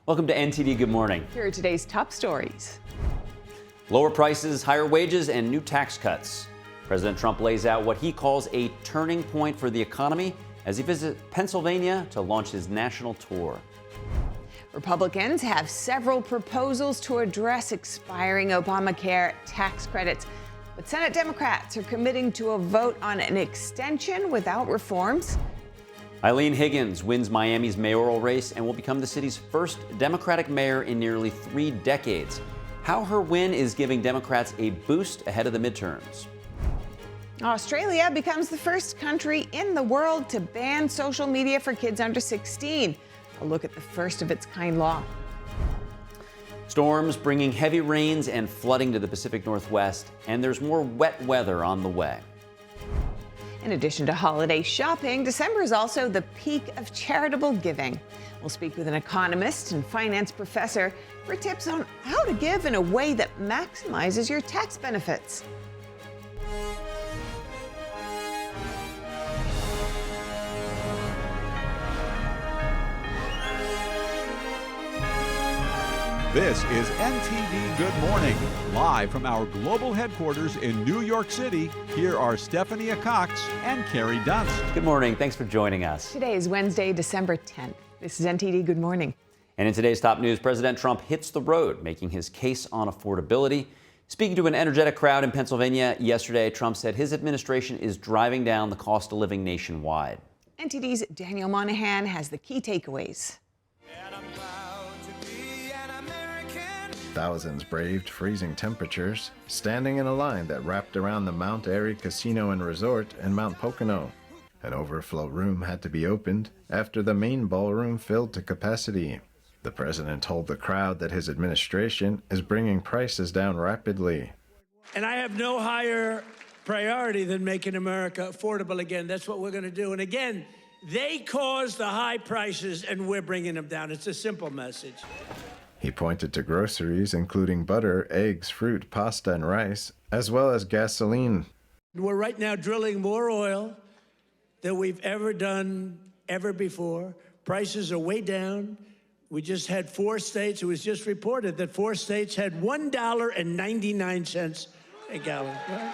Welcome to NTD Good Morning. Here are today's top stories. Lower prices, higher wages, and new tax cuts. President Trump lays out what he calls a turning point for the economy as he visits Pennsylvania to launch his national tour. Republicans have several proposals to address expiring Obamacare tax credits, but Senate Democrats are committing to a vote on an extension without reforms. Higgins wins Miami's mayoral race and will become the city's first Democratic mayor in nearly 3 decades. How her win is giving Democrats a boost ahead of the midterms. Australia becomes the first country in the world to ban social media for kids under 16. A look at the first of its kind law. Storms bringing heavy rains and flooding to the Pacific Northwest, and there's more wet weather on the way. In addition to holiday shopping, December is also the peak of charitable giving. We'll speak with an economist and finance professor for tips on how to give in a way that maximizes your tax benefits. This is NTD Good Morning, live from our global headquarters in New York City. Here are Stephanie Cox and Carrie Dunst. Good morning. Thanks for joining us. Today is Wednesday, December 10th. This is NTD Good Morning. And in today's top news, President Trump hits the road, making his case on affordability. Speaking to an energetic crowd in Pennsylvania yesterday, Trump said his administration is driving down the cost of living nationwide. NTD's Daniel Monahan has the key takeaways. Thousands braved freezing temperatures, standing in a line that wrapped around the Mount Airy Casino and Resort in Mount Pocono. An overflow room had to be opened after the main ballroom filled to capacity. The president told the crowd that his administration is bringing prices down rapidly. And I have no higher priority than making America affordable again. That's what we're going to do. And again, they caused the high prices and we're bringing them down. It's a simple message. He pointed to groceries, including butter, eggs, fruit, pasta, and rice, as well as gasoline. We're right now drilling more oil than we've ever done ever before. Prices are way down. We just had 4 states. It was just reported that 4 states had $1.99 a gallon. Right?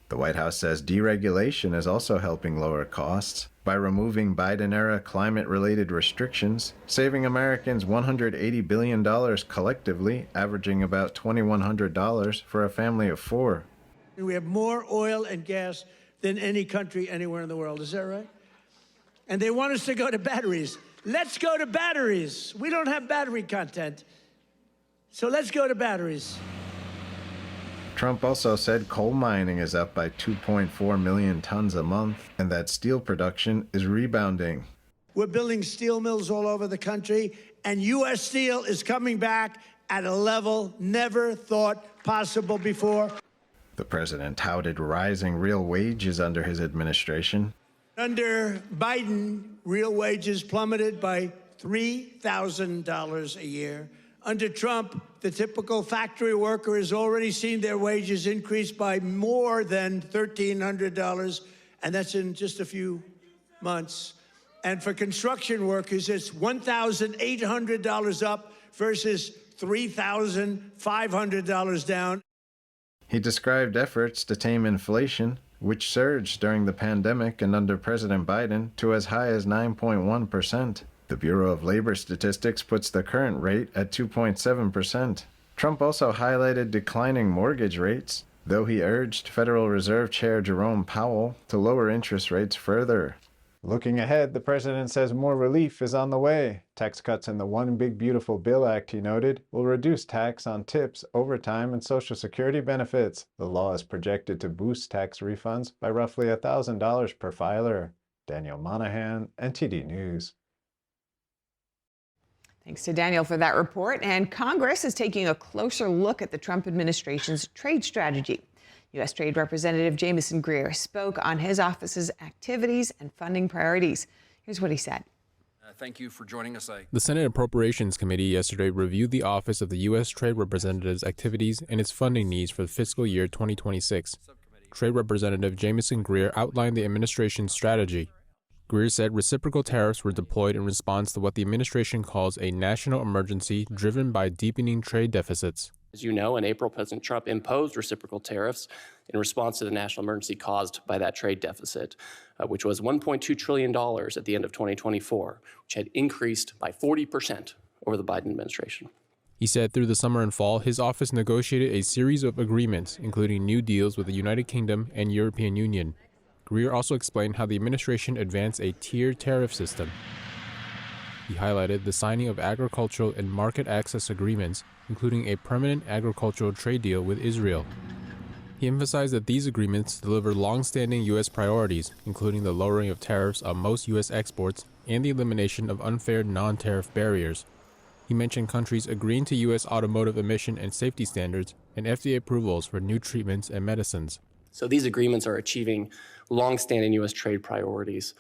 The White House says deregulation is also helping lower costs by removing Biden-era climate-related restrictions, saving Americans $180 billion collectively, averaging about $2,100 for a family of 4. We have more oil and gas than any country anywhere in the world. Is that right? And they want us to go to batteries. Let's go to batteries. We don't have battery content, so let's go to batteries. Trump also said coal mining is up by 2.4 million tons a month and that steel production is rebounding. We're building steel mills all over the country, and U.S. Steel is coming back at a level never thought possible before. The president touted rising real wages under his administration. Under Biden, real wages plummeted by $3,000 a year. Under Trump, the typical factory worker has already seen their wages increase by more than $1,300, and that's in just a few months. And for construction workers, it's $1,800 up versus $3,500 down. He described efforts to tame inflation, which surged during the pandemic and under President Biden to as high as 9.1%. The Bureau of Labor Statistics puts the current rate at 2.7%. Trump also highlighted declining mortgage rates, though he urged Federal Reserve Chair Jerome Powell to lower interest rates further. Looking ahead, the president says more relief is on the way. Tax cuts in the One Big Beautiful Bill Act, he noted, will reduce tax on tips, overtime, and Social Security benefits. The law is projected to boost tax refunds by roughly $1,000 per filer. Daniel Monahan, NTD News. Thanks to Daniel for that report. And Congress is taking a closer look at the Trump administration's trade strategy. U.S. Trade Representative Jamieson Greer spoke on his office's activities and funding priorities. Here's what he said. Thank you for joining us. The Senate Appropriations Committee yesterday reviewed the Office of the U.S. Trade Representative's activities and its funding needs for the fiscal year 2026. Trade Representative Jamieson Greer outlined the administration's strategy. Greer said reciprocal tariffs were deployed in response to what the administration calls a national emergency driven by deepening trade deficits. As you know, in April, President Trump imposed reciprocal tariffs in response to the national emergency caused by that trade deficit, which was $1.2 trillion at the end of 2024, which had increased by 40% over the Biden administration. He said through the summer and fall, his office negotiated a series of agreements, including new deals with the United Kingdom and European Union. Greer also explained how the administration advanced a tiered tariff system. He highlighted the signing of agricultural and market access agreements, including a permanent agricultural trade deal with Israel. He emphasized that these agreements deliver long-standing U.S. priorities, including the lowering of tariffs on most U.S. exports and the elimination of unfair non-tariff barriers. He mentioned countries agreeing to U.S. automotive emission and safety standards and FDA approvals for new treatments and medicines. So these agreements are achieving long-standing U.S. trade priorities,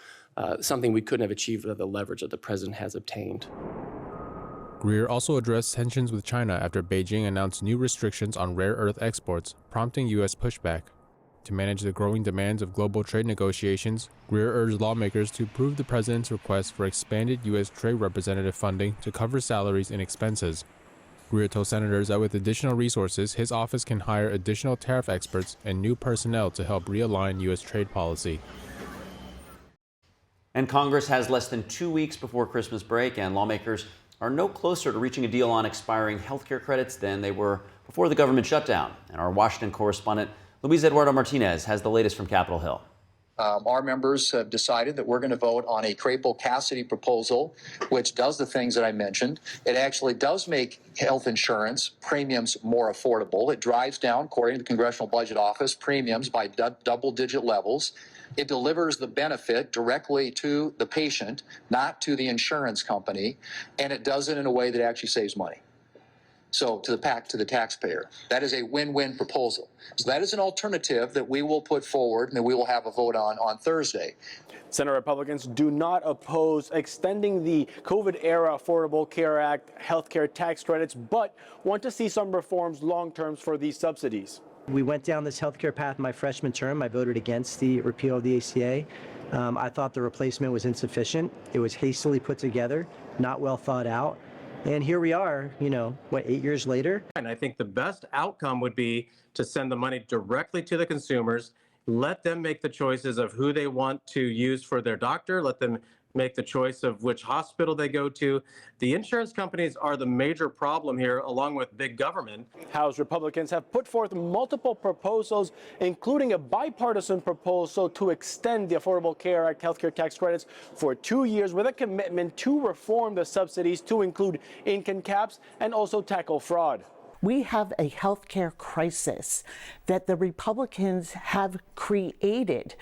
something we couldn't have achieved without the leverage that the president has obtained. Greer also addressed tensions with China after Beijing announced new restrictions on rare earth exports, prompting U.S. pushback. To manage the growing demands of global trade negotiations, Greer urged lawmakers to approve the president's request for expanded U.S. trade representative funding to cover salaries and expenses. Greer told senators that with additional resources, his office can hire additional tariff experts and new personnel to help realign U.S. trade policy. And Congress has less than 2 weeks before Christmas break, and lawmakers are no closer to reaching a deal on expiring health care credits than they were before the government shutdown. And our Washington correspondent, Luis Eduardo Martinez, has the latest from Capitol Hill. Our members have decided that we're going to vote on a Crapple-Cassidy proposal, which does the things that I mentioned. It actually does make health insurance premiums more affordable. It drives down, according to the Congressional Budget Office, premiums by double-digit levels. It delivers the benefit directly to the patient, not to the insurance company, and it does it in a way that actually saves money. So to the taxpayer. That is a win-win proposal. So that is an alternative that we will put forward and that we will have a vote on Thursday. Senate Republicans do not oppose extending the COVID-era Affordable Care Act healthcare tax credits, but want to see some reforms long-term for these subsidies. We went down this healthcare path my freshman term. I voted against the repeal of the ACA. I thought the replacement was insufficient. It was hastily put together, not well thought out. And here we are, 8 years later. And I think the best outcome would be to send the money directly to the consumers, let them make the choices of who they want to use for their doctor, let them make the choice of which hospital they go to. The insurance companies are the major problem here, along with big government. House Republicans have put forth multiple proposals, including a bipartisan proposal to extend the Affordable Care Act healthcare tax credits for 2 years with a commitment to reform the subsidies to include income caps and also tackle fraud. We have a healthcare crisis that the Republicans have created,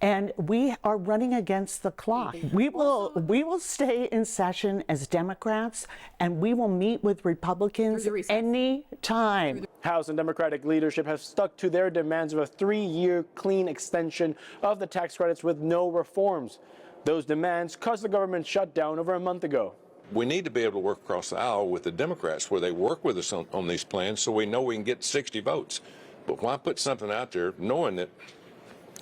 and we are running against the clock. We will stay in session as Democrats, and we will meet with Republicans any time. House and Democratic leadership have stuck to their demands of a 3-year clean extension of the tax credits with no reforms. Those demands caused the government shutdown over a month ago. We need to be able to work across the aisle with the Democrats where they work with us on these plans so we know we can get 60 votes. But why put something out there knowing that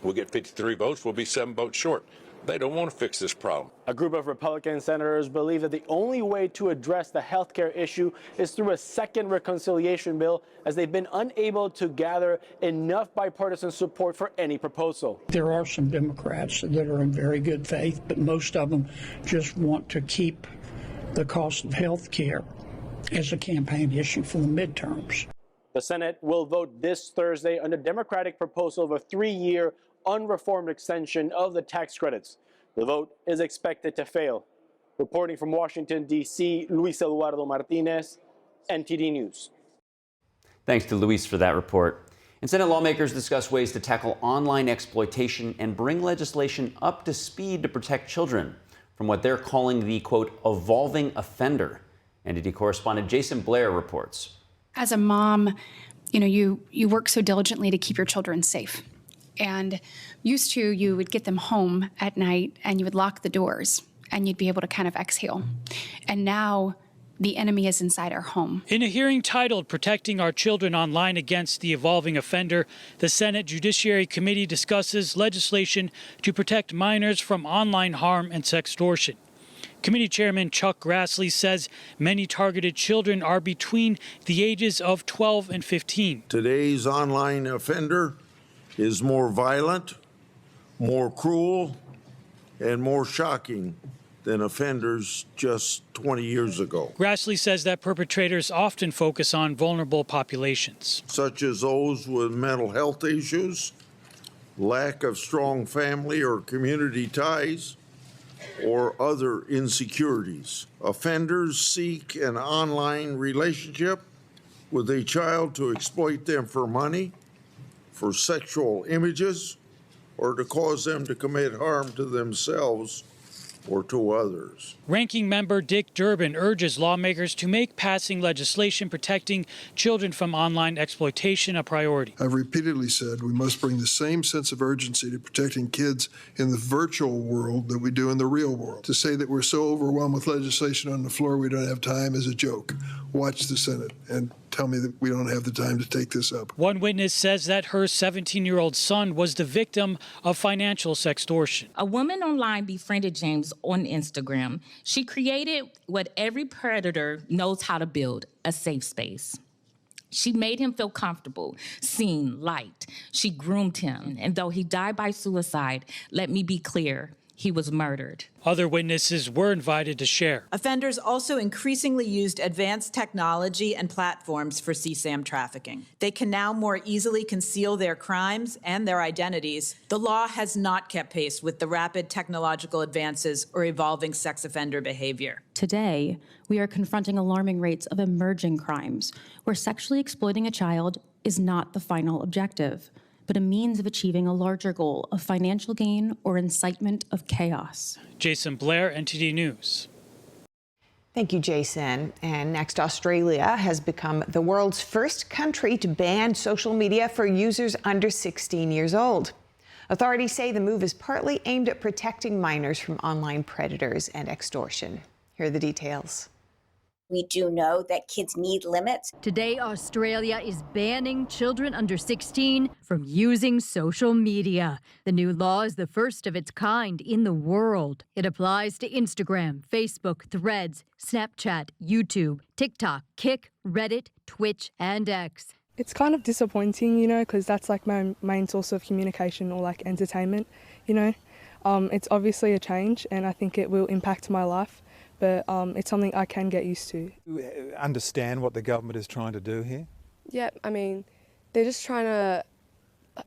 we'll get 53 votes, we'll be 7 votes short? They don't want to fix this problem. A group of Republican senators believe that the only way to address the health care issue is through a second reconciliation bill, as they've been unable to gather enough bipartisan support for any proposal. There are some Democrats that are in very good faith, but most of them just want to keep the cost of health care as a campaign issue for the midterms. The Senate will vote this Thursday on the Democratic proposal of a 3-year unreformed extension of the tax credits. The vote is expected to fail. Reporting from Washington, D.C., Luis Eduardo Martinez, NTD News. Thanks to Luis for that report. And Senate lawmakers discuss ways to tackle online exploitation and bring legislation up to speed to protect children from what they're calling the, quote, evolving offender. NTD correspondent Jason Blair reports. As a mom, you work so diligently to keep your children safe. And used to, you would get them home at night and you would lock the doors and you'd be able to kind of exhale. And now the enemy is inside our home. In a hearing titled Protecting Our Children Online Against the Evolving Offender, the Senate Judiciary Committee discusses legislation to protect minors from online harm and sextortion. Committee Chairman Chuck Grassley says many targeted children are between the ages of 12 and 15. Today's online offender is more violent, more cruel, and more shocking than offenders just 20 years ago. Grassley says that perpetrators often focus on vulnerable populations, such as those with mental health issues, lack of strong family or community ties, or other insecurities. Offenders seek an online relationship with a child to exploit them for money, for sexual images, or to cause them to commit harm to themselves or to others. Ranking Member Dick Durbin urges lawmakers to make passing legislation protecting children from online exploitation a priority. I've repeatedly said we must bring the same sense of urgency to protecting kids in the virtual world that we do in the real world. To say that we're so overwhelmed with legislation on the floor we don't have time is a joke. Watch the Senate and tell me that we don't have the time to take this up. One witness says that her 17-year-old son was the victim of financial sextortion. A woman online befriended James on Instagram. She created what every predator knows how to build, a safe space. She made him feel comfortable, seen, liked. She groomed him, and though he died by suicide, let me be clear, he was murdered. Other witnesses were invited to share. Offenders also increasingly used advanced technology and platforms for CSAM trafficking. They can now more easily conceal their crimes and their identities. The law has not kept pace with the rapid technological advances or evolving sex offender behavior. Today, we are confronting alarming rates of emerging crimes where sexually exploiting a child is not the final objective, but a means of achieving a larger goal of financial gain or incitement of chaos. Jason Blair, NTD News. Thank you, Jason. And next, Australia has become the world's first country to ban social media for users under 16 years old. Authorities say the move is partly aimed at protecting minors from online predators and extortion. Here are the details. We do know that kids need limits. Today, Australia is banning children under 16 from using social media. The new law is the first of its kind in the world. It applies to Instagram, Facebook, Threads, Snapchat, YouTube, TikTok, Kik, Reddit, Twitch, and X. It's kind of disappointing, you know, because that's like my main source of communication or like entertainment, you know. It's obviously a change and I think it will impact my life. But it's something I can get used to. Understand what the government is trying to do here? Yeah, I mean, they're just trying to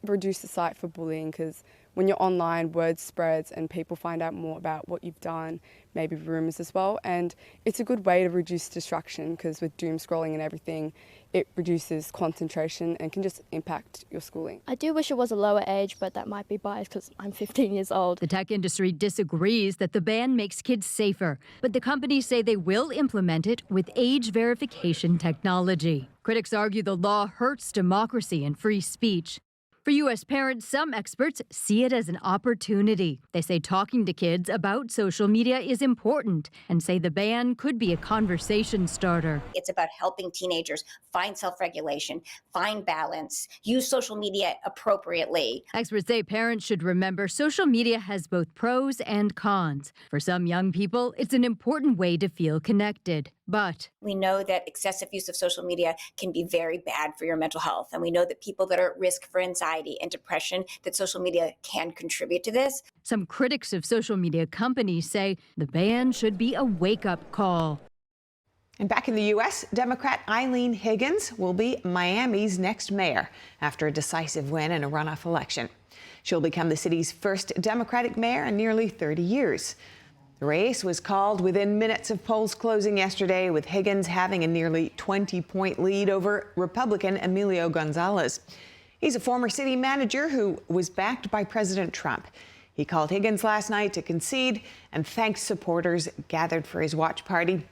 reduce the site for bullying because when you're online, word spreads and people find out more about what you've done, maybe rumours as well. And it's a good way to reduce distraction because with doom scrolling and everything, it reduces concentration and can just impact your schooling. I do wish it was a lower age, but that might be biased because I'm 15 years old. The tech industry disagrees that the ban makes kids safer, but the companies say they will implement it with age verification technology. Critics argue the law hurts democracy and free speech. For U.S. parents, some experts see it as an opportunity. They say talking to kids about social media is important and say the ban could be a conversation starter. It's about helping teenagers find self-regulation, find balance, use social media appropriately. Experts say parents should remember social media has both pros and cons. For some young people, it's an important way to feel connected. But we know that excessive use of social media can be very bad for your mental health. And we know that people that are at risk for anxiety and depression, that social media can contribute to this. Some critics of social media companies say the ban should be a wake-up call. And back in the U.S., Democrat Eileen Higgins will be Miami's next mayor after a decisive win in a runoff election. She'll become the city's first Democratic mayor in nearly 30 years. The race was called within minutes of polls closing yesterday, with Higgins having a nearly 20-point lead over Republican Emilio Gonzalez. He's a former city manager who was backed by President Trump. He called Higgins last night to concede and thanked supporters gathered for his watch party.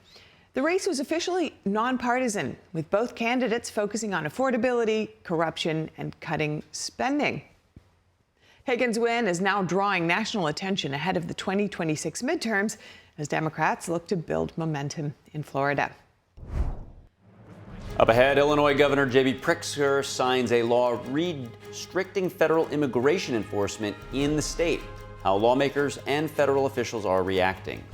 The race was officially nonpartisan, with both candidates focusing on affordability, corruption, and cutting spending. Higgins' win is now drawing national attention ahead of the 2026 midterms as Democrats look to build momentum in Florida. Up ahead, Illinois Governor J.B. Pritzker signs a law restricting federal immigration enforcement in the state. How lawmakers and federal officials are reacting.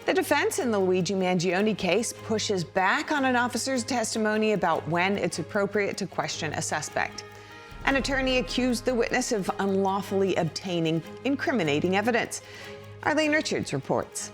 The defense in the Luigi Mangione case pushes back on an officer's testimony about when it's appropriate to question a suspect. An attorney accused the witness of unlawfully obtaining incriminating evidence. Arlene Richards reports.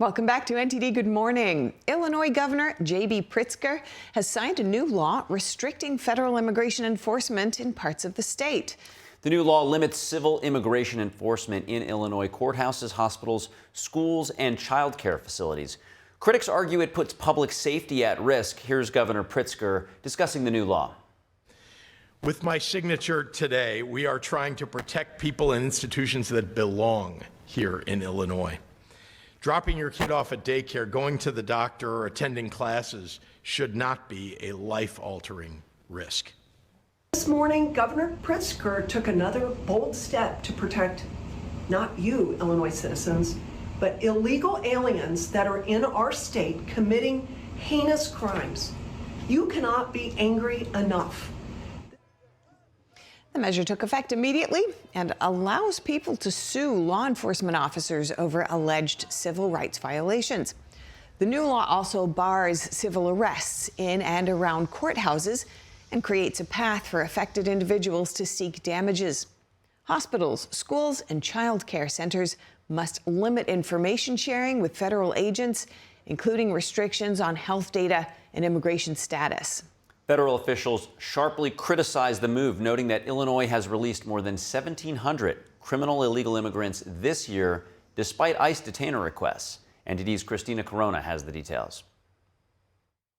Welcome back to NTD Good Morning. Illinois Governor J.B. Pritzker has signed a new law restricting federal immigration enforcement in parts of the state. The new law limits civil immigration enforcement in Illinois courthouses, hospitals, schools, and child care facilities. Critics argue it puts public safety at risk. Here's Governor Pritzker discussing the new law. With my signature today, we are trying to protect people and institutions that belong here in Illinois. Dropping your kid off at daycare, going to the doctor, or attending classes should not be a life-altering risk. This morning, Governor Pritzker took another bold step to protect not you, Illinois citizens, but illegal aliens that are in our state committing heinous crimes. You cannot be angry enough. The measure took effect immediately and allows people to sue law enforcement officers over alleged civil rights violations. The new law also bars civil arrests in and around courthouses and creates a path for affected individuals to seek damages. Hospitals, schools, and child care centers must limit information sharing with federal agents, including restrictions on health data and immigration status. Federal officials sharply criticized the move, noting that Illinois has released more than 1,700 criminal illegal immigrants this year, despite ICE detainer requests. NTD's Christina Corona has the details.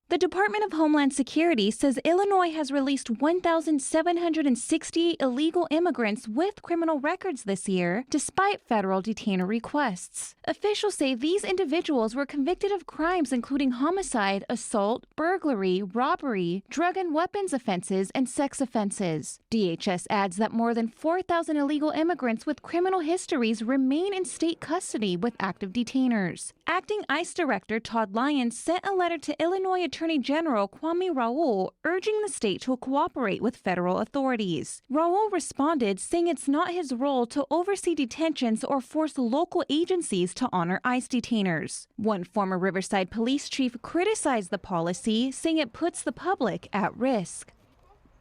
The Department of Homeland Security says Illinois has released 1,760 illegal immigrants with criminal records this year, despite federal detainer requests. Officials say these individuals were convicted of crimes including homicide, assault, burglary, robbery, drug and weapons offenses, and sex offenses. DHS adds that more than 4,000 illegal immigrants with criminal histories remain in state custody with active detainers. Acting ICE Director Todd Lyons sent a letter to Illinois Attorney General Kwame Raoul urging the state to cooperate with federal authorities. Raoul responded, saying it's not his role to oversee detentions or force local agencies to honor ICE detainers. One former Riverside police chief criticized the policy, saying it puts the public at risk.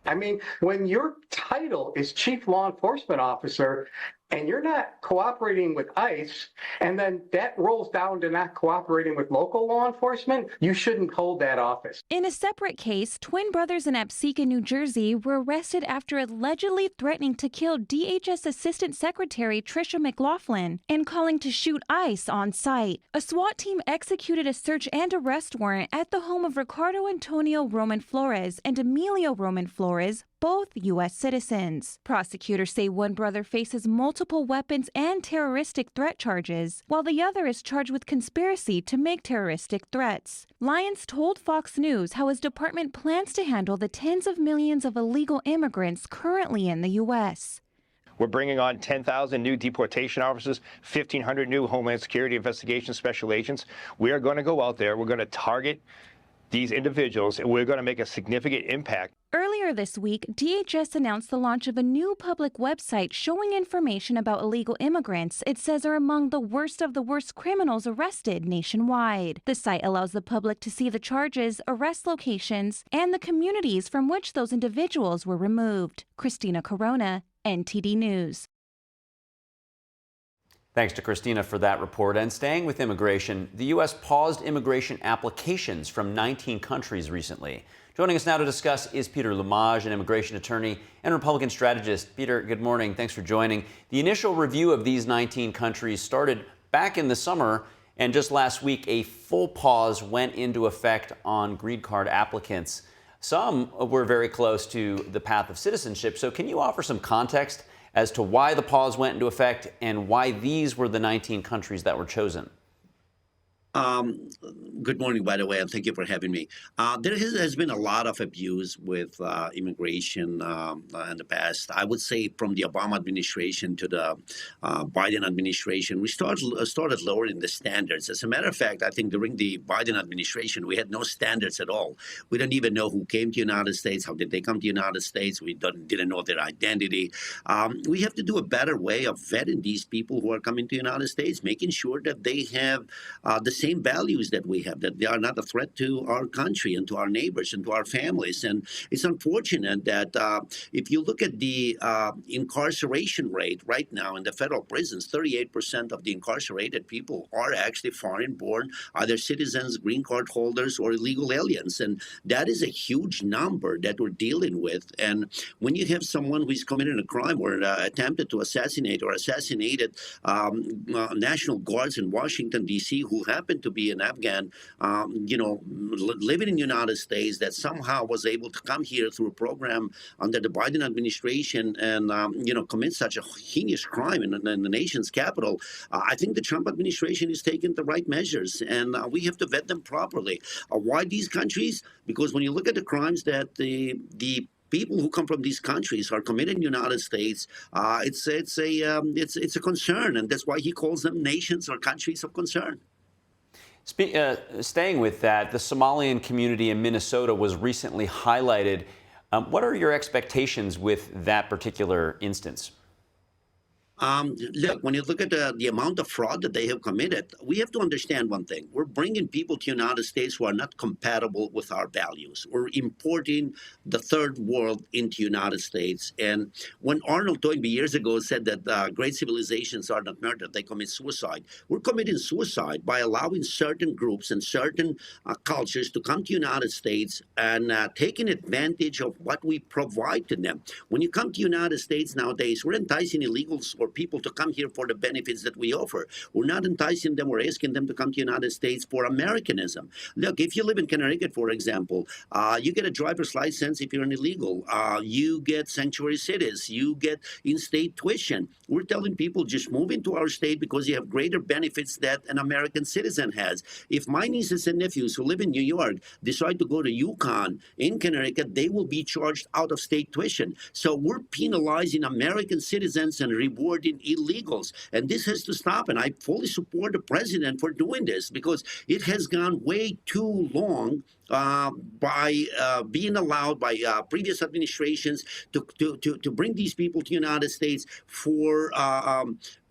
I mean, when your title is Chief Law Enforcement Officer and you're not cooperating with ICE, and then that rolls down to not cooperating with local law enforcement, you shouldn't hold that office. In a separate case, twin brothers in Absecon, New Jersey were arrested after allegedly threatening to kill DHS Assistant Secretary Tricia McLaughlin and calling to shoot ICE on site. A SWAT team executed a search and arrest warrant at the home of Ricardo Antonio Roman Flores and Emilio Roman Flores, both U.S. citizens. Prosecutors say one brother faces multiple weapons and terroristic threat charges, while the other is charged with conspiracy to make terroristic threats. Lyons told Fox News how his department plans to handle the tens of millions of illegal immigrants currently in the U.S. We're bringing on 10,000 new deportation officers, 1,500 new Homeland Security Investigation Special Agents. We are going to go out there. We're going to target these individuals, and we're going to make a significant impact. Earlier this week, DHS announced the launch of a new public website showing information about illegal immigrants it says are among the worst of the worst criminals arrested nationwide. The site allows the public to see the charges, arrest locations, and the communities from which those individuals were removed. Christina Corona, NTD News. Thanks to Christina for that report. And staying with immigration, the U.S. paused immigration applications from 19 countries recently. Joining us now to discuss is Peter Lumage, an immigration attorney and Republican strategist. Peter, good morning. Thanks for joining. The initial review of these 19 countries started back in the summer, and just last week, a full pause went into effect on green card applicants. Some were very close to the path of citizenship. So can you offer some context as to why the pause went into effect and why these were the 19 countries that were chosen? Um, Good morning, by the way, and thank you for having me. There has been a lot of abuse with immigration in the past. I would say from the Obama administration to the Biden administration, we started lowering the standards. As a matter of fact, I think during the Biden administration, we had no standards at all. We don't even know who came to the United States, how did they come to the United States. We didn't know their identity. We have to do a better way of vetting these people who are coming to the United States, making sure that they have the same values that we have, that they are not a threat to our country and to our neighbors and to our families. And it's unfortunate that if you look at the incarceration rate right now in the federal prisons, 38% of the incarcerated people are actually foreign-born, either citizens, green card holders, or illegal aliens. And that is a huge number that we're dealing with. And when you have someone who's committed a crime or attempted to assassinate or assassinated National Guards in Washington, D.C., who happen to be an Afghan, living in the United States, that somehow was able to come here through a program under the Biden administration and, commit such a heinous crime in the nation's capital. I think the Trump administration is taking the right measures, and we have to vet them properly. Why these countries? Because when you look at the crimes that the people who come from these countries are committed in the United States, it's a concern, and that's why he calls them nations or countries of concern. Staying with that, the Somalian community in Minnesota was recently highlighted. What are your expectations with that particular instance? Look, when you look at the amount of fraud that they have committed, we have to understand one thing. We're bringing people to the United States who are not compatible with our values. We're importing the third world into the United States. And when Arnold Toynbee years ago said that great civilizations are not murdered, they commit suicide, we're committing suicide by allowing certain groups and certain cultures to come to the United States and taking advantage of what we provide to them. When you come to the United States nowadays, we're enticing illegals or people to come here for the benefits that we offer. We're not enticing them or asking them to come to the United States for Americanism. Look, if you live in Connecticut, for example, you get a driver's license if you're an illegal. You get sanctuary cities. You get in-state tuition. We're telling people just move into our state because you have greater benefits that an American citizen has. If my nieces and nephews who live in New York decide to go to UConn in Connecticut, they will be charged out-of-state tuition. So we're penalizing American citizens and rewarding illegals. And this has to stop. And I fully support the president for doing this because it has gone way too long by being allowed by previous administrations to bring these people to the United States for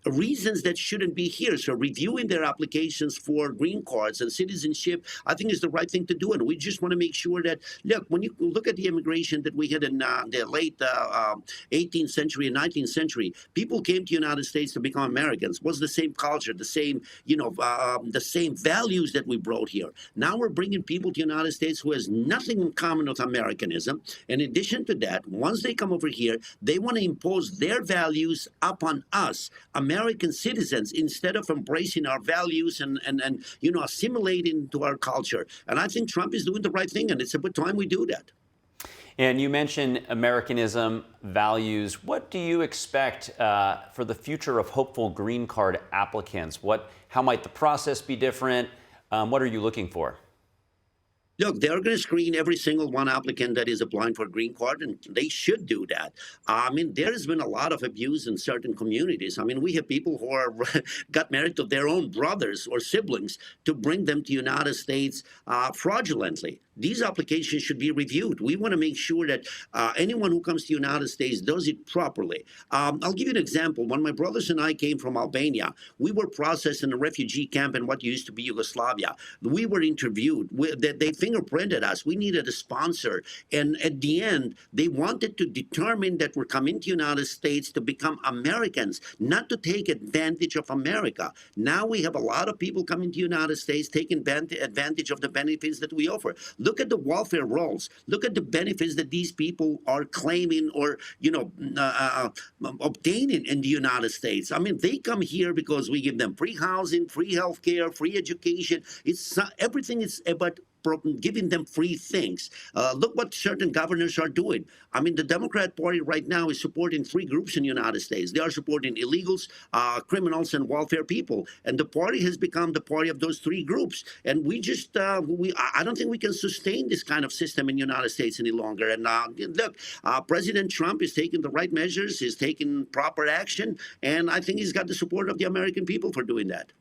reasons that shouldn't be here. So reviewing their applications for green cards and citizenship, I think is the right thing to do. And we just want to make sure that, look, when you look at the immigration that we had in the late 18th century and 19th century, people came to the United States to become Americans. It was the same culture, the same, the same values that we brought here. Now we're bringing people to the United States who has nothing in common with Americanism. In addition to that, once they come over here, they want to impose their values upon us, American citizens, instead of embracing our values and assimilating to our culture. And I think Trump is doing the right thing, and it's about time we do that. And you mentioned Americanism, values. What do you expect for the future of hopeful green card applicants? How might the process be different? What are you looking for? Look, they're going to screen every single one applicant that is applying for a green card, and they should do that. I mean, there has been a lot of abuse in certain communities. I mean, we have people who are got married to their own brothers or siblings to bring them to the United States fraudulently. These applications should be reviewed. We want to make sure that anyone who comes to the United States does it properly. I'll give you an example. When my brothers and I came from Albania, we were processed in a refugee camp in what used to be Yugoslavia. We were interviewed. They fingerprinted us. We needed a sponsor. And at the end, they wanted to determine that we're coming to the United States to become Americans, not to take advantage of America. Now we have a lot of people coming to the United States taking advantage of the benefits that we offer. Look at the welfare rolls. Look at the benefits that these people are claiming or, obtaining in the United States. I mean, they come here because we give them free housing, free health care, free education. Everything is about giving them free things. Look what certain governors are doing. I mean, the Democrat Party right now is supporting three groups in the United States. They are supporting illegals, criminals, and welfare people. And the party has become the party of those three groups. And we just, I don't think we can sustain this kind of system in the United States any longer. And look, President Trump is taking the right measures, is taking proper action, and I think he's got the support of the American people for doing that.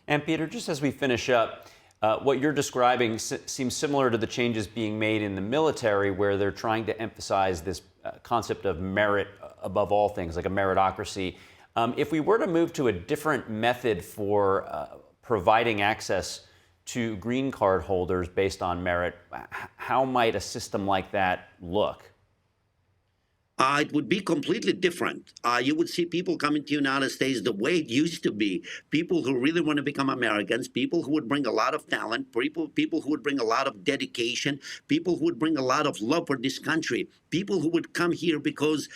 And Peter, just as we finish up, what you're describing seems similar to the changes being made in the military, where they're trying to emphasize this concept of merit above all things, like a meritocracy. If we were to move to a different method for providing access to green card holders based on merit, how might a system like that look? It would be completely different. You would see people coming to the United States the way it used to be. People who really want to become Americans, people who would bring a lot of talent, people who would bring a lot of dedication, people who would bring a lot of love for this country, people who would come here because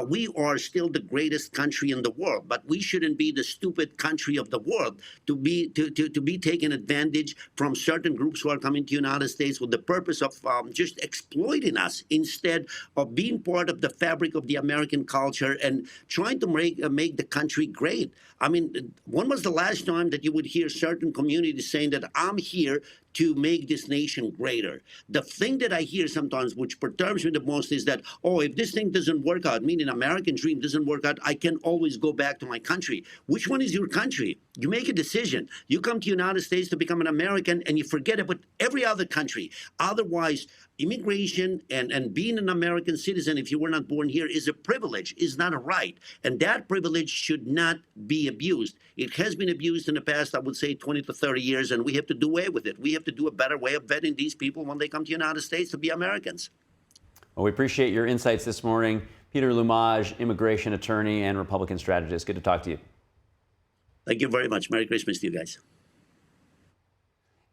we are still the greatest country in the world, but we shouldn't be the stupid country of the world to be taken advantage from certain groups who are coming to the United States with the purpose of just exploiting us instead of being part of the fabric of the American culture and trying to make the country great. I mean, when was the last time that you would hear certain communities saying that I'm here to make this nation greater? The thing that I hear sometimes, which perturbs me the most, is that, oh, if this thing doesn't work out, meaning American dream doesn't work out, I can always go back to my country. Which one is your country? You make a decision. You come to the United States to become an American, and you forget about every other country. Otherwise, immigration and being an American citizen, if you were not born here, is a privilege, is not a right. And that privilege should not be abused. It has been abused in the past, I would say, 20 to 30 years, and we have to do away with it. We have to do a better way of vetting these people when they come to the United States to be Americans. Well, we appreciate your insights this morning. Peter Lumage, immigration attorney and Republican strategist. Good to talk to you. Thank you very much. Merry Christmas to you guys.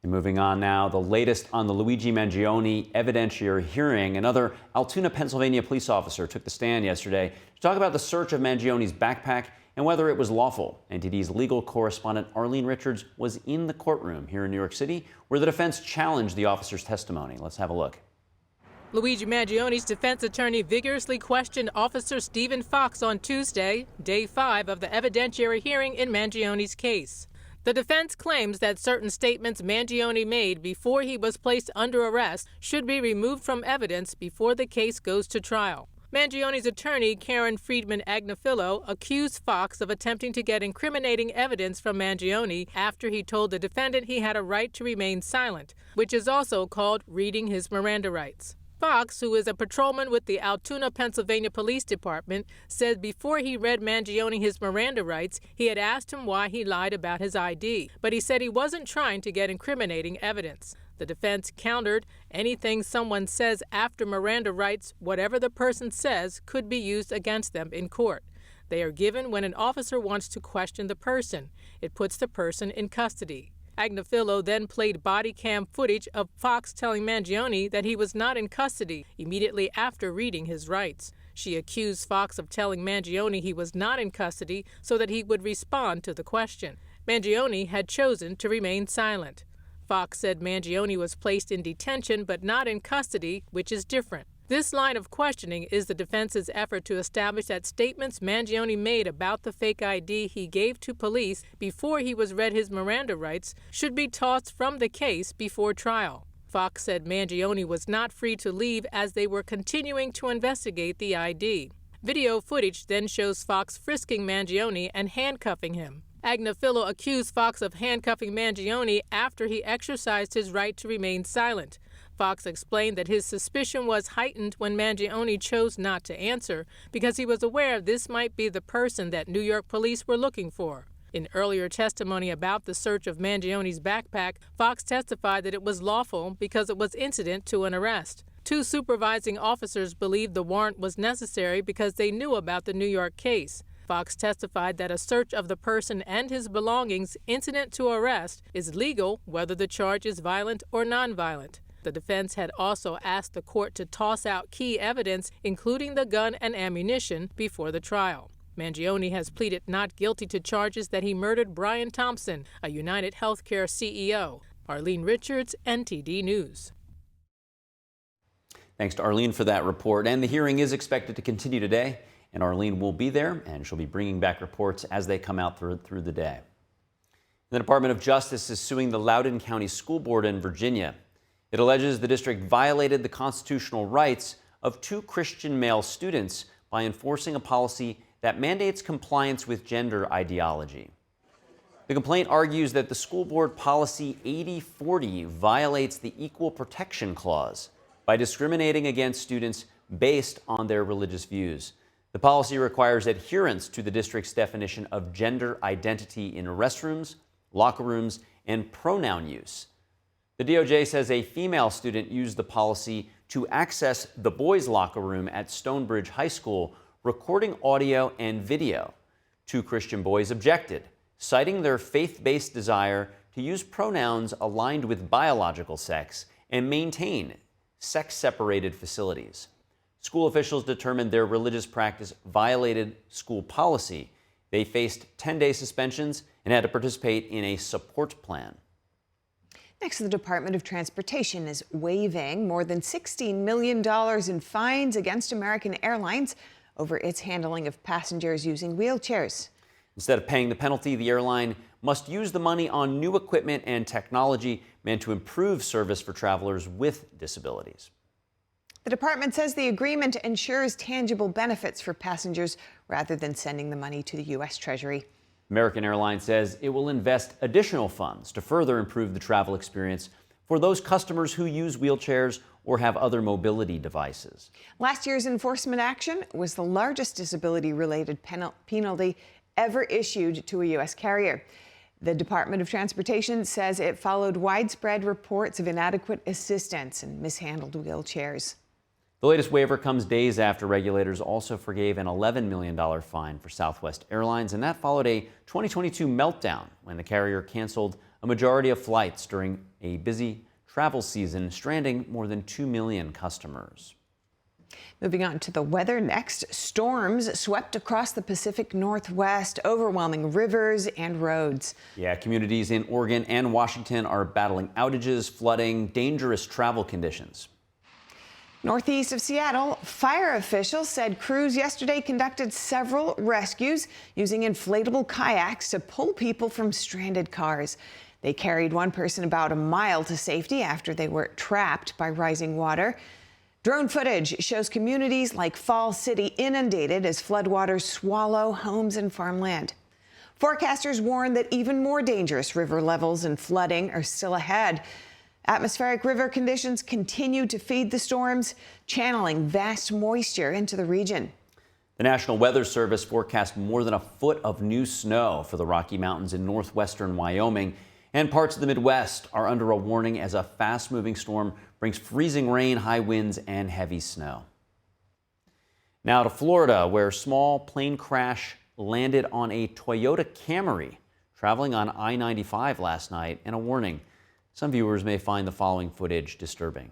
And moving on now, the latest on the Luigi Mangione evidentiary hearing. Another Altoona, Pennsylvania police officer took the stand yesterday to talk about the search of Mangione's backpack and whether it was lawful. NTD's legal correspondent Arlene Richards was in the courtroom here in New York City, where the defense challenged the officer's testimony. Let's have a look. Luigi Mangione's defense attorney vigorously questioned Officer Stephen Fox on Tuesday, day 5 of the evidentiary hearing in Mangione's case. The defense claims that certain statements Mangione made before he was placed under arrest should be removed from evidence before the case goes to trial. Mangione's attorney, Karen Friedman Agnafilo, accused Fox of attempting to get incriminating evidence from Mangione after he told the defendant he had a right to remain silent, which is also called reading his Miranda rights. Fox, who is a patrolman with the Altoona, Pennsylvania Police Department, said before he read Mangione his Miranda rights, he had asked him why he lied about his ID, but he said he wasn't trying to get incriminating evidence. The defense countered, anything someone says after Miranda rights, whatever the person says, could be used against them in court. They are given when an officer wants to question the person. It puts the person in custody. Agnafilo then played body cam footage of Fox telling Mangione that he was not in custody immediately after reading his rights. She accused Fox of telling Mangione he was not in custody so that he would respond to the question. Mangione had chosen to remain silent. Fox said Mangione was placed in detention but not in custody, which is different. This line of questioning is the defense's effort to establish that statements Mangione made about the fake ID he gave to police before he was read his Miranda rights should be tossed from the case before trial. Fox said Mangione was not free to leave as they were continuing to investigate the ID. Video footage then shows Fox frisking Mangione and handcuffing him. Agnafilo accused Fox of handcuffing Mangione after he exercised his right to remain silent. Fox explained that his suspicion was heightened when Mangione chose not to answer because he was aware this might be the person that New York police were looking for. In earlier testimony about the search of Mangione's backpack, Fox testified that it was lawful because it was incident to an arrest. Two supervising officers believed the warrant was necessary because they knew about the New York case. Fox testified that a search of the person and his belongings incident to arrest is legal whether the charge is violent or nonviolent. The defense had also asked the court to toss out key evidence, including the gun and ammunition, before the trial. Mangione has pleaded not guilty to charges that he murdered Brian Thompson, a United Healthcare CEO. Arlene Richards, NTD News. Thanks to Arlene for that report. And the hearing is expected to continue today, and Arlene will be there, and she'll be bringing back reports as they come out through the day. The Department of Justice is suing the Loudoun County School Board in Virginia. It alleges the district violated the constitutional rights of 2 Christian male students by enforcing a policy that mandates compliance with gender ideology. The complaint argues that the school board policy 8040 violates the Equal Protection Clause by discriminating against students based on their religious views. The policy requires adherence to the district's definition of gender identity in restrooms, locker rooms, and pronoun use. The DOJ says a female student used the policy to access the boys' locker room at Stonebridge High School, recording audio and video. 2 Christian boys objected, citing their faith-based desire to use pronouns aligned with biological sex and maintain sex-separated facilities. School officials determined their religious practice violated school policy. They faced 10-day suspensions and had to participate in a support plan. Next, the Department of Transportation is waiving more than $16 million in fines against American Airlines over its handling of passengers using wheelchairs. Instead of paying the penalty, the airline must use the money on new equipment and technology meant to improve service for travelers with disabilities. The department says the agreement ensures tangible benefits for passengers rather than sending the money to the U.S. Treasury. American Airlines says it will invest additional funds to further improve the travel experience for those customers who use wheelchairs or have other mobility devices. Last year's enforcement action was the largest disability-related penalty ever issued to a U.S. carrier. The Department of Transportation says it followed widespread reports of inadequate assistance and mishandled wheelchairs. The latest waiver comes days after regulators also forgave an $11 million fine for Southwest Airlines, and that followed a 2022 meltdown when the carrier canceled a majority of flights during a busy travel season, stranding more than 2 million customers. Moving on to the weather next. Storms swept across the Pacific Northwest, overwhelming rivers and roads. Yeah, communities in Oregon and Washington are battling outages, flooding, dangerous travel conditions. Northeast of Seattle, fire officials said crews yesterday conducted several rescues using inflatable kayaks to pull people from stranded cars. They carried one person about a mile to safety after they were trapped by rising water. Drone footage shows communities like Fall City inundated as floodwaters swallow homes and farmland. Forecasters warn that even more dangerous river levels and flooding are still ahead. Atmospheric river conditions continue to feed the storms, channeling vast moisture into the region. The National Weather Service forecast more than a foot of new snow for the Rocky Mountains in northwestern Wyoming, and parts of the Midwest are under a warning as a fast-moving storm brings freezing rain, high winds, and heavy snow. Now to Florida, where a small plane crash landed on a Toyota Camry traveling on I-95 last night, and a warning. Some viewers may find the following footage disturbing.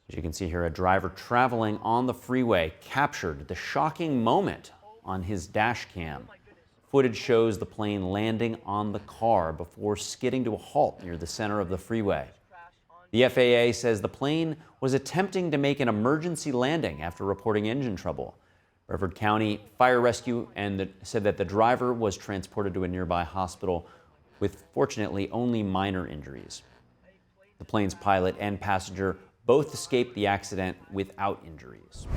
As you can see here, a driver traveling on the freeway captured the shocking moment on his dash cam. Footage shows the plane landing on the car before skidding to a halt near the center of the freeway. The FAA says the plane was attempting to make an emergency landing after reporting engine trouble. Brevard County Fire Rescue said that the driver was transported to a nearby hospital with, fortunately, only minor injuries. The plane's pilot and passenger both escaped the accident without injuries.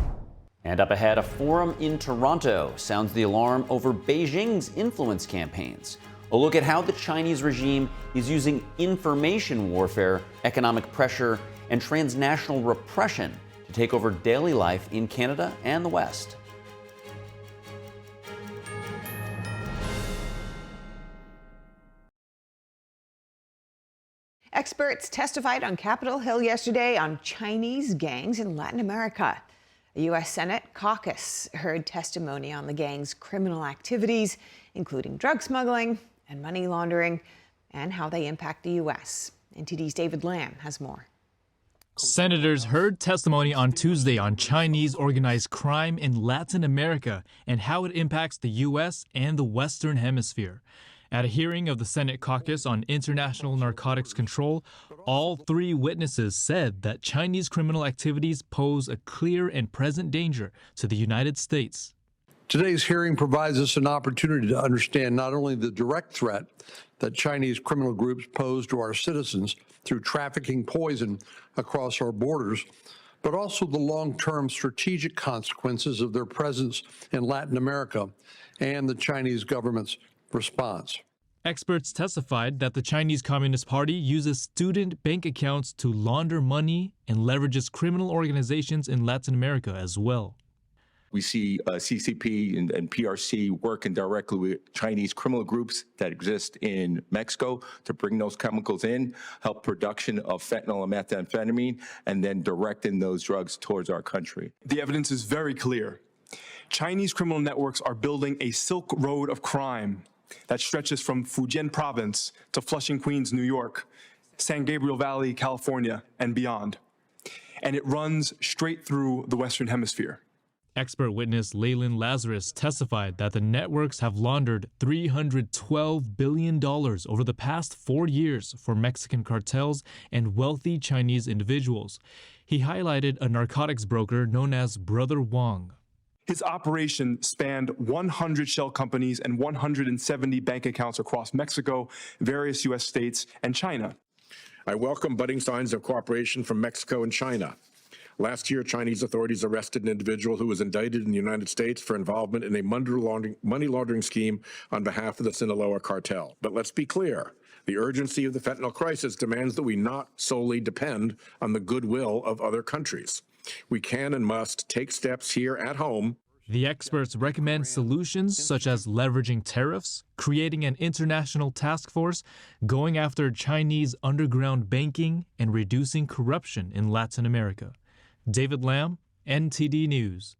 And up ahead, a forum in Toronto sounds the alarm over Beijing's influence campaigns. A look at how the Chinese regime is using information warfare, economic pressure, and transnational repression to take over daily life in Canada and the West. Experts testified on Capitol Hill yesterday on Chinese gangs in Latin America. The U.S. Senate caucus heard testimony on the gangs' criminal activities, including drug smuggling and money laundering, and how they impact the U.S. NTD's David Lamb has more. Senators heard testimony on Tuesday on Chinese organized crime in Latin America and how it impacts the U.S. and the Western Hemisphere. At a hearing of the Senate Caucus on International Narcotics Control, all three witnesses said that Chinese criminal activities pose a clear and present danger to the United States. Today's hearing provides us an opportunity to understand not only the direct threat that Chinese criminal groups pose to our citizens through trafficking poison across our borders, but also the long-term strategic consequences of their presence in Latin America and the Chinese government's response. Experts testified that the Chinese Communist Party uses student bank accounts to launder money and leverages criminal organizations in Latin America as well. We see CCP and PRC working directly with Chinese criminal groups that exist in Mexico to bring those chemicals in, help production of fentanyl and methamphetamine, and then directing those drugs towards our country. The evidence is very clear. Chinese criminal networks are building a Silk Road of crime that stretches from Fujian province to Flushing, Queens, New York, San Gabriel Valley, California, and beyond. And it runs straight through the Western Hemisphere. Expert witness Leyland Lazarus testified that the networks have laundered $312 billion over the past 4 years for Mexican cartels and wealthy Chinese individuals. He highlighted a narcotics broker known as Brother Wong. His operation spanned 100 shell companies and 170 bank accounts across Mexico, various U.S. states, and China. I welcome budding signs of cooperation from Mexico and China. Last year, Chinese authorities arrested an individual who was indicted in the United States for involvement in a money laundering scheme on behalf of the Sinaloa cartel. But let's be clear. The urgency of the fentanyl crisis demands that we not solely depend on the goodwill of other countries. We can and must take steps here at home. The experts recommend solutions such as leveraging tariffs, creating an international task force, going after Chinese underground banking, and reducing corruption in Latin America. David Lamb, NTD News.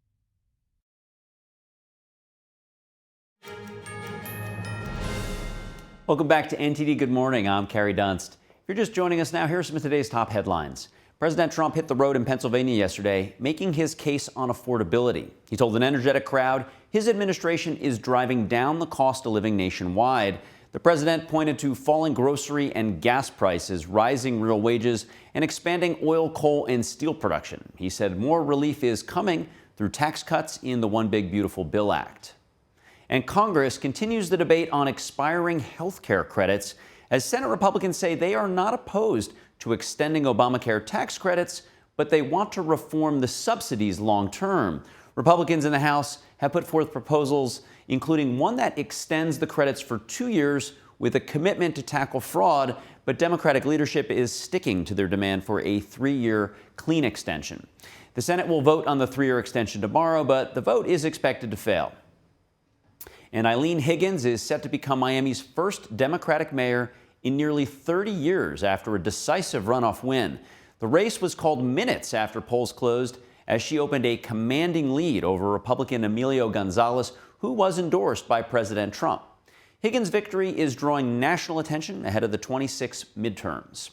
Welcome back to NTD Good Morning. I'm Carrie Dunst. If you're just joining us now, here are some of today's top headlines. President Trump hit the road in Pennsylvania yesterday, making his case on affordability. He told an energetic crowd his administration is driving down the cost of living nationwide. The president pointed to falling grocery and gas prices, rising real wages, and expanding oil, coal, and steel production. He said more relief is coming through tax cuts in the One Big Beautiful Bill Act. And Congress continues the debate on expiring health care credits, as Senate Republicans say they are not opposed to extending Obamacare tax credits, but they want to reform the subsidies long term. Republicans in the House have put forth proposals, including one that extends the credits for 2 years with a commitment to tackle fraud, but Democratic leadership is sticking to their demand for a 3-year clean extension. The Senate will vote on the 3-year extension tomorrow, but the vote is expected to fail. And Eileen Higgins is set to become Miami's first Democratic mayor in nearly 30 years after a decisive runoff win. The race was called minutes after polls closed as she opened a commanding lead over Republican Emilio Gonzalez, who was endorsed by President Trump. Higgins' victory is drawing national attention ahead of the 26 midterms.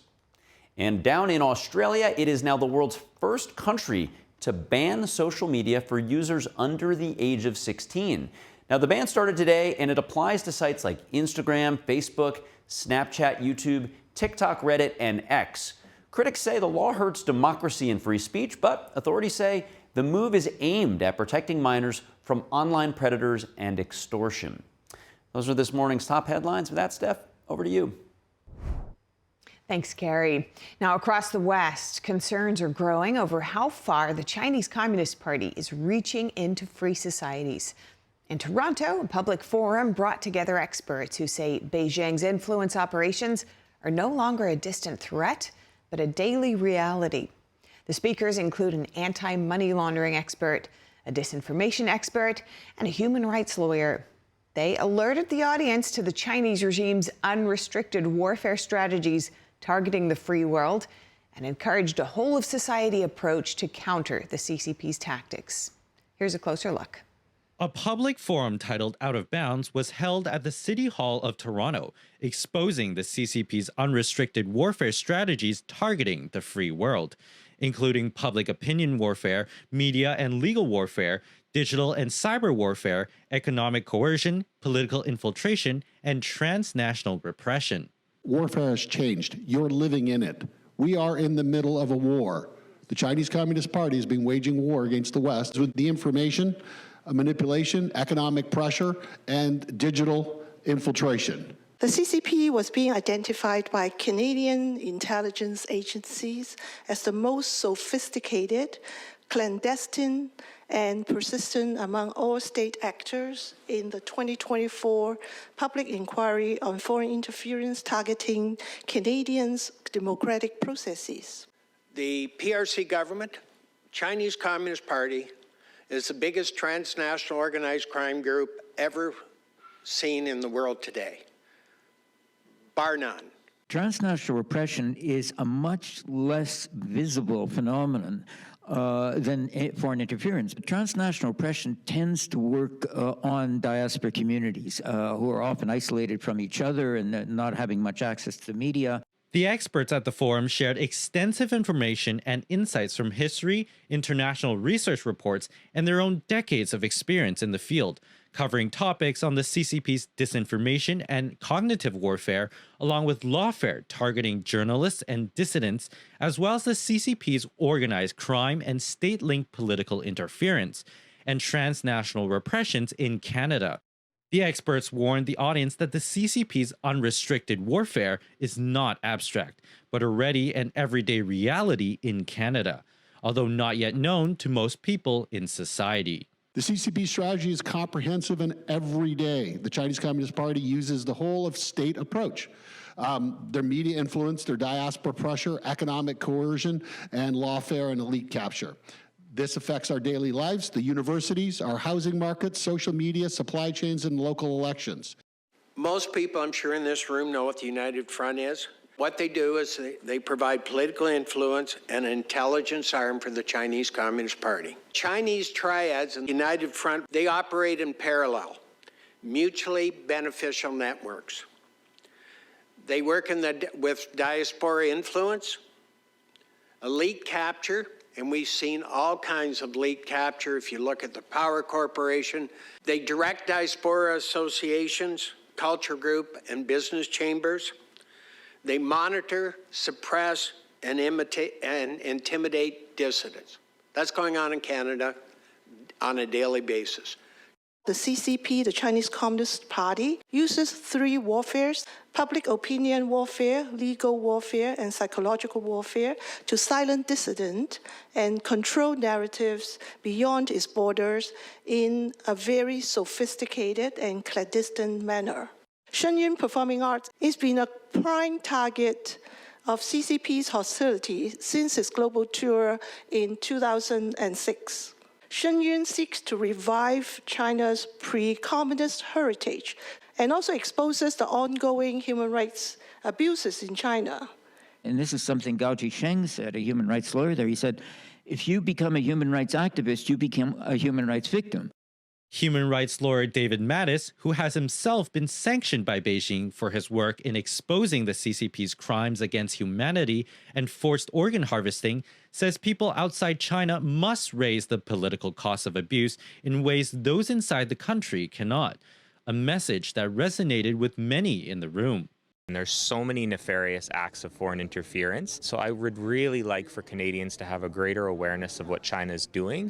And down in Australia, it is now the world's first country to ban social media for users under the age of 16. Now, the ban started today, and it applies to sites like Instagram, Facebook, Snapchat, YouTube, TikTok, Reddit, and X. Critics say the law hurts democracy and free speech, but authorities say the move is aimed at protecting minors from online predators and extortion. Those are this morning's top headlines. With that, Steph, over to you. Thanks, Carrie. Now, across the West, concerns are growing over how far the Chinese Communist Party is reaching into free societies. In Toronto, a public forum brought together experts who say Beijing's influence operations are no longer a distant threat, but a daily reality. The speakers include an anti-money laundering expert, a disinformation expert, and a human rights lawyer. They alerted the audience to the Chinese regime's unrestricted warfare strategies targeting the free world and encouraged a whole-of-society approach to counter the CCP's tactics. Here's a closer look. A public forum titled Out of Bounds was held at the City Hall of Toronto, exposing the CCP's unrestricted warfare strategies targeting the free world, including public opinion warfare, media and legal warfare, digital and cyber warfare, economic coercion, political infiltration, and transnational repression. Warfare has changed. You're living in it. We are in the middle of a war. The Chinese Communist Party has been waging war against the West with the information, manipulation, economic pressure, and digital infiltration. The CCP was being identified by Canadian intelligence agencies as the most sophisticated, clandestine, and persistent among all state actors in the 2024 public inquiry on foreign interference targeting Canadians' democratic processes. The PRC government, Chinese Communist Party, is the biggest transnational organized crime group ever seen in the world today. Bar none. Transnational repression is a much less visible phenomenon than foreign interference. Transnational repression tends to work on diaspora communities who are often isolated from each other and not having much access to the media. The experts at the forum shared extensive information and insights from history, international research reports, and their own decades of experience in the field, covering topics on the CCP's disinformation and cognitive warfare, along with lawfare targeting journalists and dissidents, as well as the CCP's organized crime and state-linked political interference, and transnational repressions in Canada. The experts warned the audience that the CCP's unrestricted warfare is not abstract, but already an everyday reality in Canada, although not yet known to most people in society. The CCP strategy is comprehensive and everyday. The Chinese Communist Party uses the whole of state approach. Their media influence, their diaspora pressure, economic coercion, and lawfare and elite capture. This affects our daily lives, the universities, our housing markets, social media, supply chains, and local elections. Most people, I'm sure, in this room know what the United Front is. What they do is they provide political influence and an intelligence arm for the Chinese Communist Party. Chinese triads and the United Front, they operate in parallel, mutually beneficial networks. They work with diaspora influence, elite capture, and we've seen all kinds of elite capture if you look at the Power Corporation. They direct diaspora associations, culture group, and business chambers. They monitor, suppress, and intimidate dissidents. That's going on in Canada on a daily basis. The CCP, the Chinese Communist Party, uses three warfares: public opinion warfare, legal warfare, and psychological warfare to silence dissident and control narratives beyond its borders in a very sophisticated and clandestine manner. Shenyang Performing Arts has been a prime target of CCP's hostility since its global tour in 2006. Shenyang seeks to revive China's pre-communist heritage and also exposes the ongoing human rights abuses in China. And this is something Gao Zhisheng said, a human rights lawyer there. He said, if you become a human rights activist, you become a human rights victim. Human rights lawyer David Mattis, who has himself been sanctioned by Beijing for his work in exposing the CCP's crimes against humanity and forced organ harvesting, says people outside China must raise the political cost of abuse in ways those inside the country cannot, a message that resonated with many in the room. And there's so many nefarious acts of foreign interference. So I would really like for Canadians to have a greater awareness of what China is doing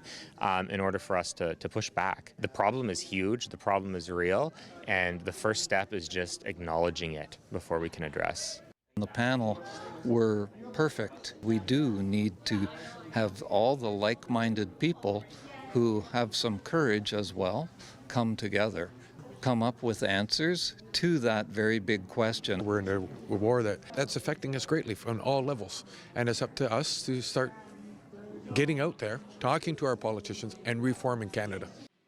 in order for us to push back. The problem is huge, the problem is real, and the first step is just acknowledging it before we can address. The panel were perfect. We do need to have all the like-minded people who have some courage as well come together, come up with answers to that very big question. We're in a war that's affecting us greatly on all levels, and it's up to us to start getting out there, talking to our politicians, and reforming Canada.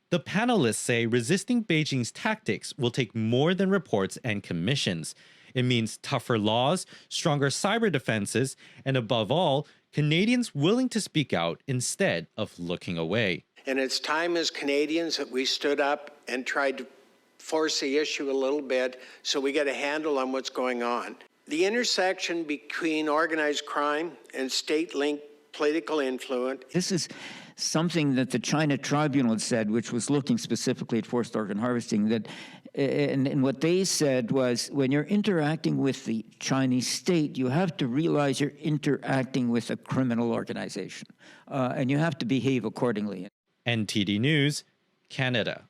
The panelists say resisting Beijing's tactics will take more than reports and commissions. It means tougher laws, stronger cyber defenses, and above all, Canadians willing to speak out instead of looking away. And it's time as Canadians that we stood up and tried to force the issue a little bit so we get a handle on what's going on. The intersection between organized crime and state-linked political influence. This is something that the China Tribunal had said, which was looking specifically at forced organ harvesting, that, and what they said was, when you're interacting with the Chinese state, you have to realize you're interacting with a criminal organization, and you have to behave accordingly. NTD News, Canada.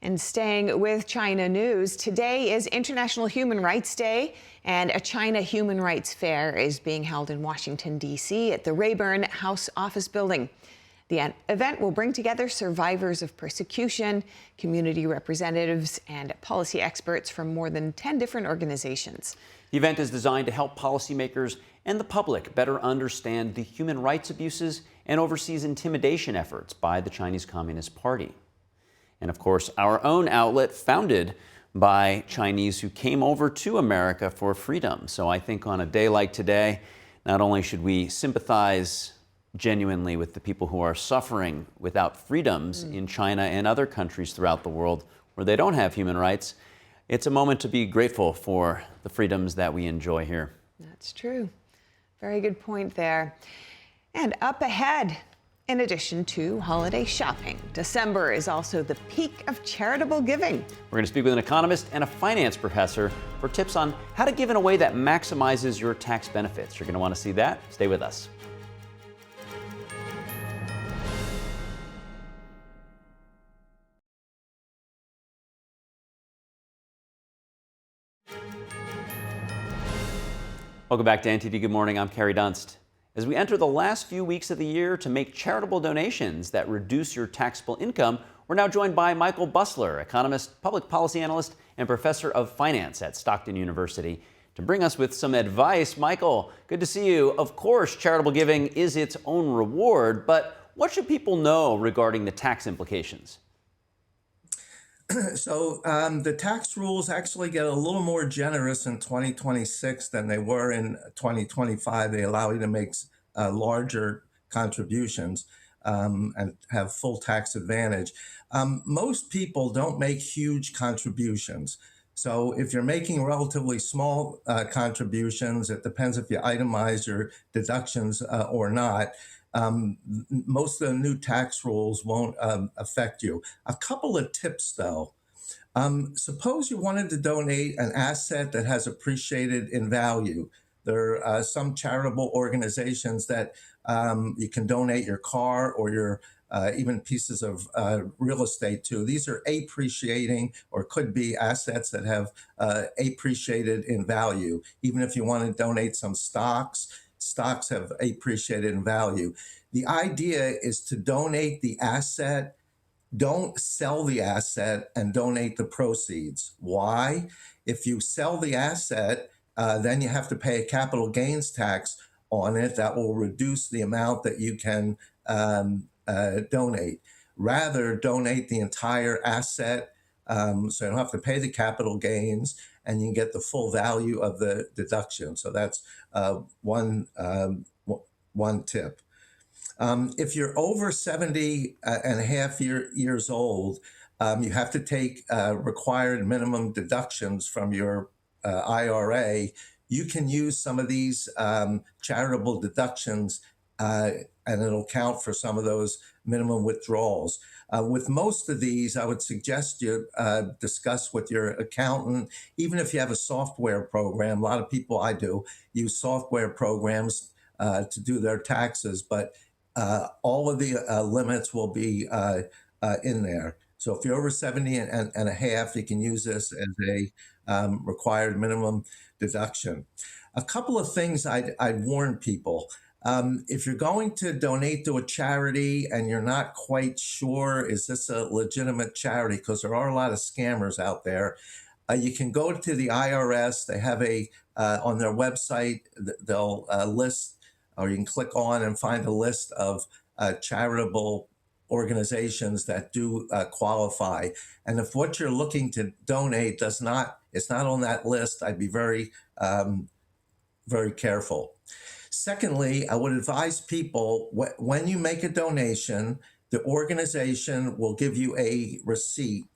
And staying with China news, today is International Human Rights Day, and a China Human Rights Fair is being held in Washington, D.C. at the Rayburn House Office Building. The event will bring together survivors of persecution, community representatives, and policy experts from more than 10 different organizations. The event is designed to help policymakers and the public better understand the human rights abuses and overseas intimidation efforts by the Chinese Communist Party. And of course, our own outlet, founded by Chinese who came over to America for freedom. So I think on a day like today, not only should we sympathize genuinely with the people who are suffering without freedoms in China and other countries throughout the world where they don't have human rights, it's a moment to be grateful for the freedoms that we enjoy here. That's true. Very good point there. And up ahead, in addition to holiday shopping, December is also the peak of charitable giving. We're going to speak with an economist and a finance professor for tips on how to give in a way that maximizes your tax benefits. You're going to want to see that. Stay with us. Welcome back to NTD Good Morning. I'm Carrie Dunst. As we enter the last few weeks of the year to make charitable donations that reduce your taxable income, we're now joined by Michael Busler, economist, public policy analyst, and professor of finance at Stockton University, to bring us with some advice. Michael, good to see you. Of course, charitable giving is its own reward, but what should people know regarding the tax implications? So the tax rules actually get a little more generous in 2026 than they were in 2025. They allow you to make larger contributions and have full tax advantage. Most people don't make huge contributions. So if you're making relatively small contributions, it depends if you itemize your deductions or not. Most of the new tax rules won't affect you. A couple of tips, though. Suppose you wanted to donate an asset that has appreciated in value. There are some charitable organizations that you can donate your car or your even pieces of real estate to. These are appreciating, or could be assets that have appreciated in value. Even if you want to donate some stocks, stocks have appreciated in value. The idea is to donate the asset, don't sell the asset, and donate the proceeds. Why? If you sell the asset, then you have to pay a capital gains tax on it that will reduce the amount that you can donate. Rather, donate the entire asset so you don't have to pay the capital gains, and you can get the full value of the deduction. So that's one tip. If you're over 70 and a half years old, you have to take required minimum deductions from your IRA. You can use some of these charitable deductions and it'll count for some of those minimum withdrawals. With most of these, I would suggest you discuss with your accountant, even if you have a software program. A lot of people, I do, use software programs to do their taxes, but all of the limits will be in there. So if you're over 70 and a half, you can use this as a required minimum deduction. A couple of things I'd warn people. If you're going to donate to a charity and you're not quite sure, is this a legitimate charity? Because there are a lot of scammers out there. You can go to the IRS. They have on their website, they'll list, or you can click on and find a list of charitable organizations that do qualify. And if what you're looking to donate it's not on that list, I'd be very, very careful. Secondly, I would advise people, when you make a donation, the organization will give you a receipt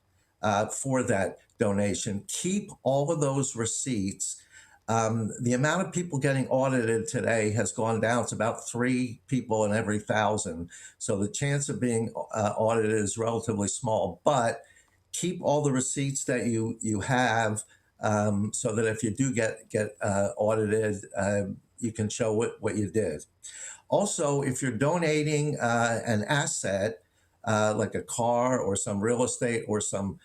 for that donation. Keep all of those receipts. The amount of people getting audited today has gone down. It's about 3 people in every 1,000. So the chance of being audited is relatively small. But keep all the receipts that you have, so that if you do get audited, you can show what you did. Also, if you're donating an asset, like a car or some real estate or some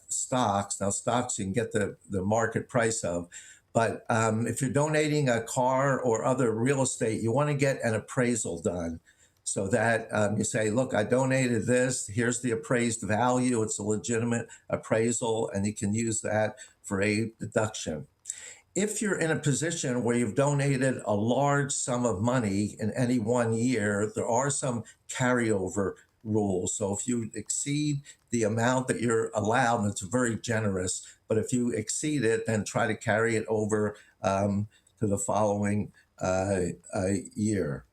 stocks. Now, stocks you can get the market price of. But if you're donating a car or other real estate, you want to get an appraisal done so that you say, look, I donated this. Here's the appraised value. It's a legitimate appraisal, and you can use that for a deduction. If you're in a position where you've donated a large sum of money in any one year, there are some carryover rules. So if you exceed the amount that you're allowed, and it's very generous, but if you exceed it, then try to carry it over to the following year.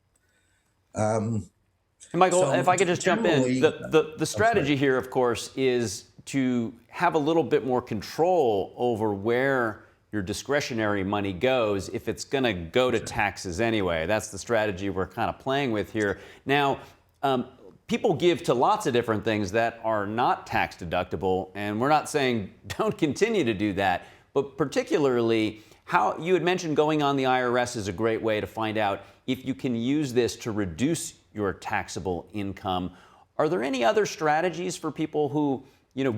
And Michael, so if I could just jump in, generally- the strategy here, of course, is to have a little bit more control over where your discretionary money goes if it's going to go to taxes anyway. That's the strategy we're kind of playing with here. Now, people give to lots of different things that are not tax deductible, and we're not saying don't continue to do that, but particularly how you had mentioned going on the IRS is a great way to find out if you can use this to reduce your taxable income. Are there any other strategies for people who,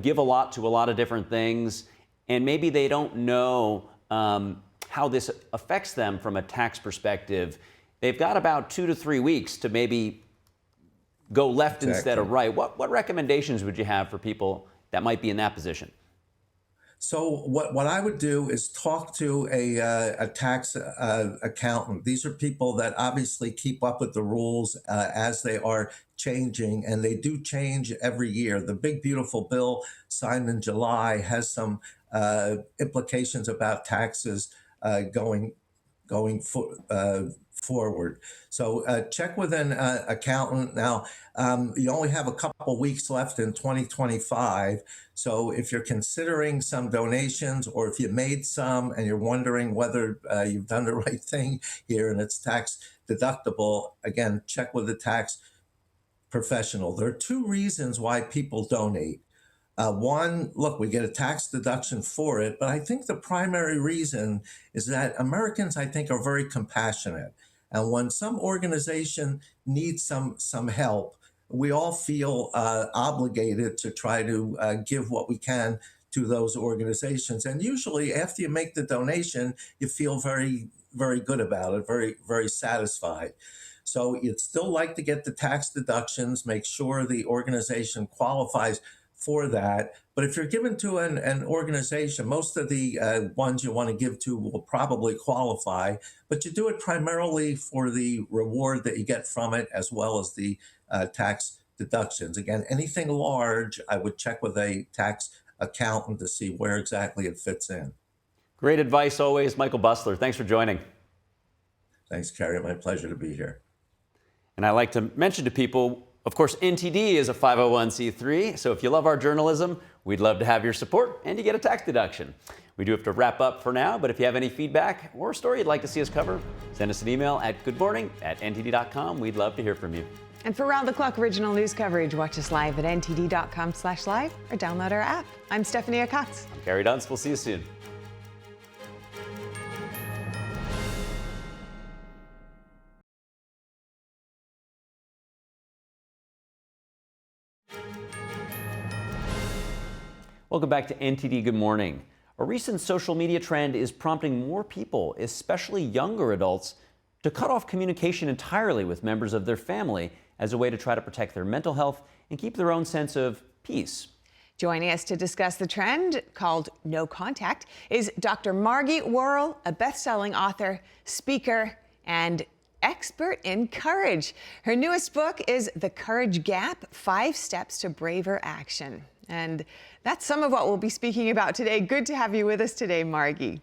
give a lot to a lot of different things, and maybe they don't know how this affects them from a tax perspective? They've got about 2 to 3 weeks to maybe go left instead of right. What recommendations would you have for people that might be in that position? So what I would do is talk to a tax accountant. These are people that obviously keep up with the rules as they are changing, and they do change every year. The big beautiful bill signed in July has some implications about taxes going forward. So check with an accountant. Now, you only have a couple weeks left in 2025. So if you're considering some donations, or if you made some and you're wondering whether you've done the right thing here and it's tax deductible, again, check with the tax professional. There are 2 reasons why people donate. One, look, we get a tax deduction for it, but I think the primary reason is that Americans, I think, are very compassionate. And when some organization needs some help, we all feel obligated to try to give what we can to those organizations. And usually after you make the donation, you feel very, very good about it, very, very satisfied. So you'd still like to get the tax deductions, make sure the organization qualifies for that. But if you're given to an organization, most of the ones you want to give to will probably qualify, but you do it primarily for the reward that you get from it, as well as the tax deductions. Again, anything large, I would check with a tax accountant to see where exactly it fits in. Great advice always. Michael Busler, thanks for joining. Thanks, Kerry. My pleasure to be here. And I like to mention to people, of course, NTD is a 501c3, so if you love our journalism, we'd love to have your support, and you get a tax deduction. We do have to wrap up for now, but if you have any feedback or a story you'd like to see us cover, send us an email at goodmorning@ntd.com. We'd love to hear from you. And for round-the-clock original news coverage, watch us live at ntd.com/live or download our app. I'm Stephanie Cox. I'm Gary Dunst. We'll see you soon. Welcome back to NTD Good Morning. A recent social media trend is prompting more people, especially younger adults, to cut off communication entirely with members of their family as a way to try to protect their mental health and keep their own sense of peace. Joining us to discuss the trend called No Contact is Dr. Margie Worrell, a best-selling author, speaker, and expert in courage. Her newest book is The Courage Gap: 5 Steps to Braver Action. And that's some of what we'll be speaking about today. Good to have you with us today, Margie.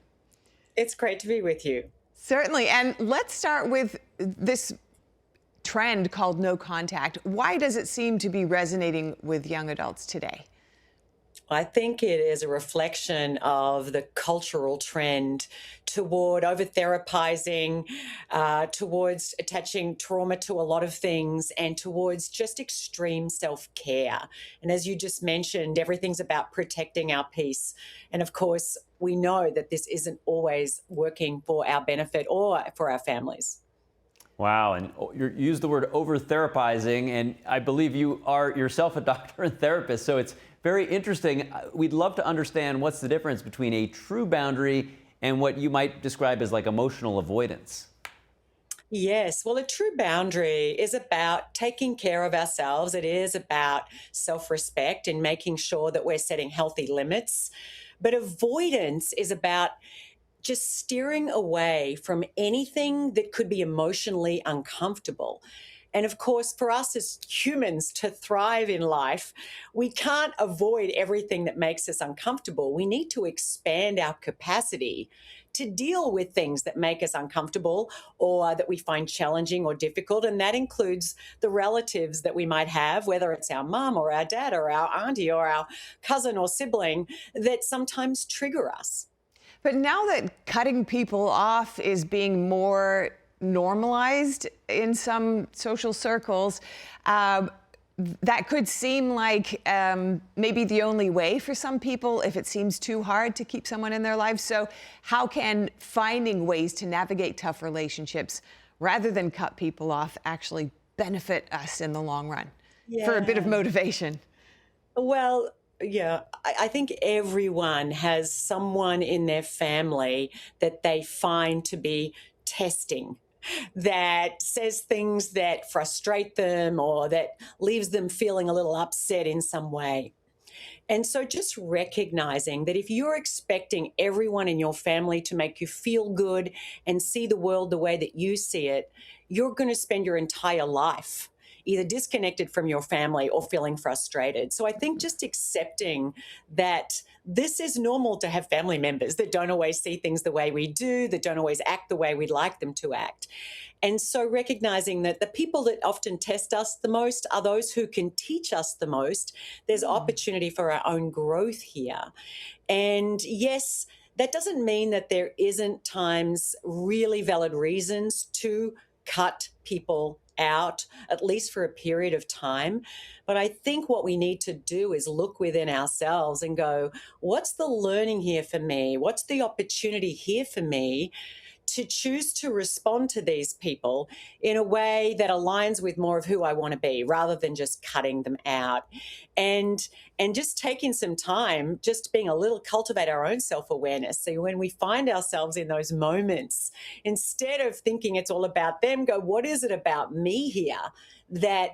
It's great to be with you. Certainly. And let's start with this trend called No Contact. Why does it seem to be resonating with young adults today? I think it is a reflection of the cultural trend toward over-therapizing, towards attaching trauma to a lot of things, and towards just extreme self-care. And as you just mentioned, everything's about protecting our peace. And of course, we know that this isn't always working for our benefit or for our families. Wow, and you use the word over-therapizing, and I believe you are yourself a doctor and therapist, so it's very interesting. We'd love to understand what's the difference between a true boundary and what you might describe as like emotional avoidance. Yes, well, a true boundary is about taking care of ourselves. It is about self-respect and making sure that we're setting healthy limits. But avoidance is about just steering away from anything that could be emotionally uncomfortable. And of course, for us as humans to thrive in life, we can't avoid everything that makes us uncomfortable. We need to expand our capacity to deal with things that make us uncomfortable or that we find challenging or difficult. And that includes the relatives that we might have, whether it's our mom or our dad or our auntie or our cousin or sibling, that sometimes trigger us. But now that cutting people off is being more normalized in some social circles, that could seem like maybe the only way for some people if it seems too hard to keep someone in their lives. So how can finding ways to navigate tough relationships rather than cut people off actually benefit us in the long run for a bit of motivation? Well, yeah, I think everyone has someone in their family that they find to be testing, that says things that frustrate them or that leaves them feeling a little upset in some way. And so just recognizing that if you're expecting everyone in your family to make you feel good and see the world the way that you see it, you're going to spend your entire life either disconnected from your family or feeling frustrated. So I think just accepting that this is normal to have family members that don't always see things the way we do, that don't always act the way we'd like them to act. And so recognizing that the people that often test us the most are those who can teach us the most. There's opportunity for our own growth here. And yes, that doesn't mean that there isn't times really valid reasons to cut people out, at least for a period of time. But I think what we need to do is look within ourselves and go, what's the learning here for me? What's the opportunity here for me to choose to respond to these people in a way that aligns with more of who I want to be rather than just cutting them out. And just taking some time, just being a little, cultivate our own self-awareness. So when we find ourselves in those moments, instead of thinking it's all about them, go, what is it about me here that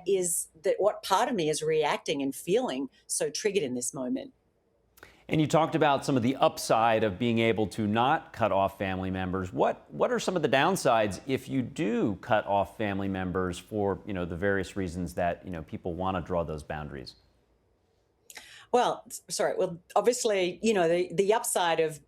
what part of me is reacting and feeling so triggered in this moment? And you talked about some of the upside of being able to not cut off family members. What are some of the downsides if you do cut off family members for, the various reasons that, people want to draw those boundaries? Well, obviously, the upside of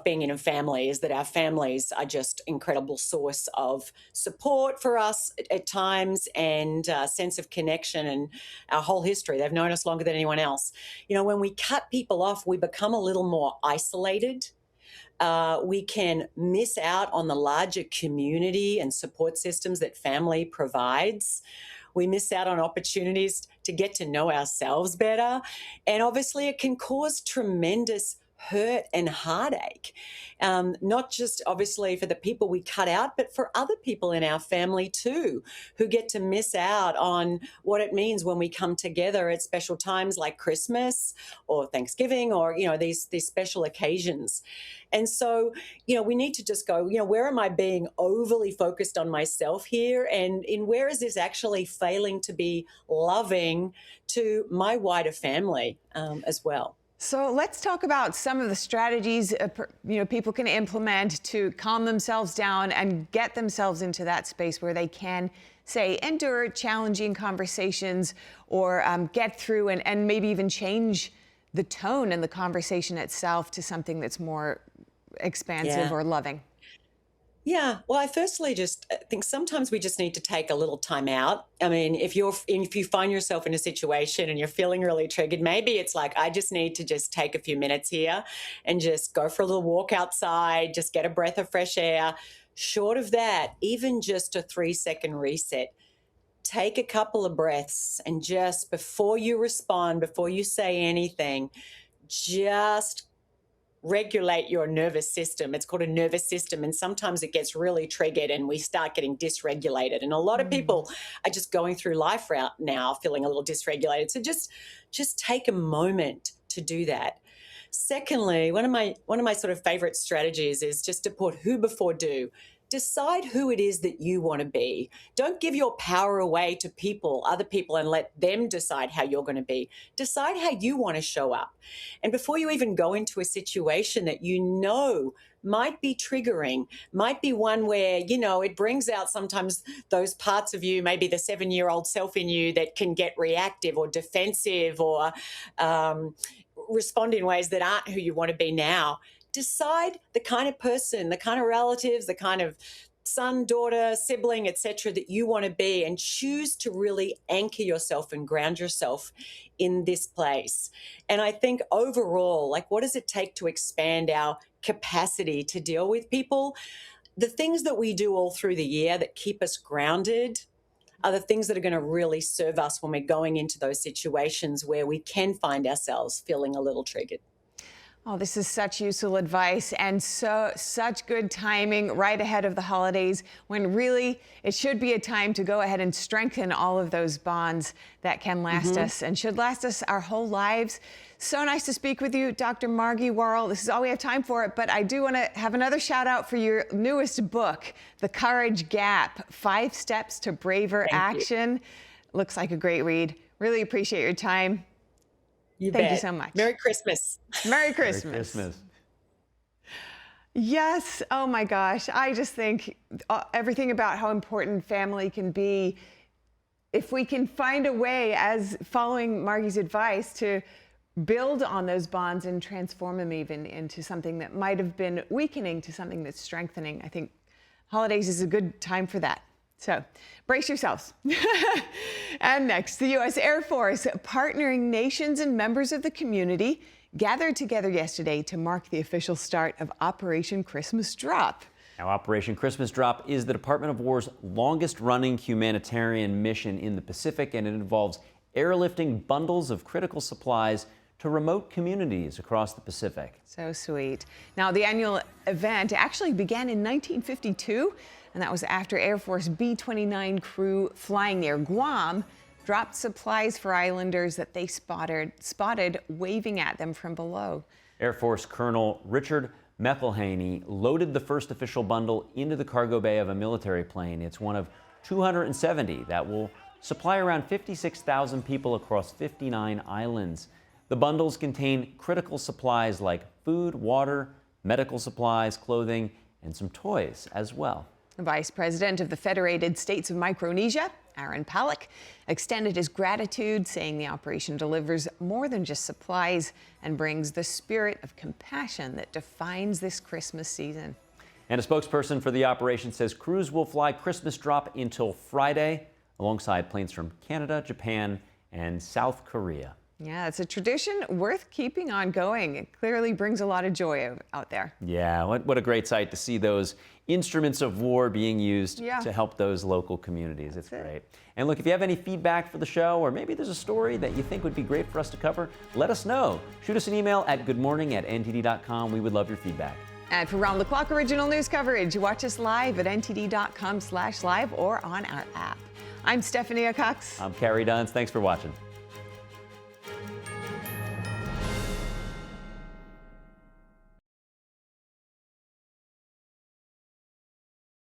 being in a family is that our families are just incredible source of support for us at times and a sense of connection and our whole history. They've known us longer than anyone else. When we cut people off, we become a little more isolated. We can miss out on the larger community and support systems that family provides. We miss out on opportunities to get to know ourselves better. And obviously it can cause tremendous hurt and heartache, not just obviously for the people we cut out, but for other people in our family too, who get to miss out on what it means when we come together at special times like Christmas or Thanksgiving or, these special occasions. And so, we need to just go, where am I being overly focused on myself here? And in where is this actually failing to be loving to my wider family as well? So let's talk about some of the strategies people can implement to calm themselves down and get themselves into that space where they can, say, endure challenging conversations or get through and maybe even change the tone and the conversation itself to something that's more expansive or loving. Yeah, well, I firstly just think sometimes we just need to take a little time out. I mean, if you find yourself in a situation and you're feeling really triggered, maybe it's like, I just need to just take a few minutes here and just go for a little walk outside, just get a breath of fresh air. Short of that, even just a 3-second reset, take a couple of breaths and just before you respond, before you say anything, just regulate your nervous system. It's called a nervous system, and sometimes it gets really triggered and we start getting dysregulated. And a lot of people are just going through life right now feeling a little dysregulated. So just take a moment to do that. Secondly, one of my sort of favorite strategies is just to put who before do. Decide who it is that you want to be. Don't give your power away to other people, and let them decide how you're going to be. Decide how you want to show up. And before you even go into a situation that you know might be triggering, might be one where, it brings out sometimes those parts of you, maybe the 7-year-old self in you that can get reactive or defensive or respond in ways that aren't who you want to be now. Decide the kind of person, the kind of relatives, the kind of son, daughter, sibling, etc. that you want to be, and choose to really anchor yourself and ground yourself in this place. And I think overall, what does it take to expand our capacity to deal with people? The things that we do all through the year that keep us grounded are the things that are going to really serve us when we're going into those situations where we can find ourselves feeling a little triggered. Oh, this is such useful advice and such good timing right ahead of the holidays, when really it should be a time to go ahead and strengthen all of those bonds that can last us and should last us our whole lives. So nice to speak with you, Dr. Margie Worrell. This is all we have time for, but I do want to have another shout out for your newest book, The Courage Gap, 5 Steps to Braver Action. Looks like a great read. Really appreciate your time. Thank you so much. Merry Christmas. Merry Christmas. Merry Christmas. Yes. Oh my gosh. I just think everything about how important family can be. If we can find a way, as following Margie's advice, to build on those bonds and transform them even into something that might have been weakening to something that's strengthening, I think holidays is a good time for that. So brace yourselves. And next, the U.S. Air Force, partnering nations and members of the community, gathered together yesterday to mark the official start of Operation Christmas Drop. Now, Operation Christmas Drop is the Department of War's longest-running humanitarian mission in the Pacific, and it involves airlifting bundles of critical supplies to remote communities across the Pacific. So sweet. Now, the annual event actually began in 1952. And that was after Air Force B-29 crew flying near Guam dropped supplies for islanders that they spotted waving at them from below. Air Force Colonel Richard McElhaney loaded the first official bundle into the cargo bay of a military plane. It's one of 270 that will supply around 56,000 people across 59 islands. The bundles contain critical supplies like food, water, medical supplies, clothing, and some toys as well. The Vice President of the Federated States of Micronesia, Aaron Palick, extended his gratitude, saying the operation delivers more than just supplies and brings the spirit of compassion that defines this Christmas season. And a spokesperson for the operation says crews will fly Christmas Drop until Friday, alongside planes from Canada, Japan, and South Korea. Yeah, it's a tradition worth keeping on going. It clearly brings a lot of joy out there. Yeah, what a great sight to see those instruments of war being used to help those local communities. It's great. And look, if you have any feedback for the show, or maybe there's a story that you think would be great for us to cover, let us know. Shoot us an email at goodmorning@ntd.com. We would love your feedback. And for round-the-clock original news coverage, watch us live at ntd.com/live or on our app. I'm Stephanie Cox. I'm Carrie Duns. Thanks for watching.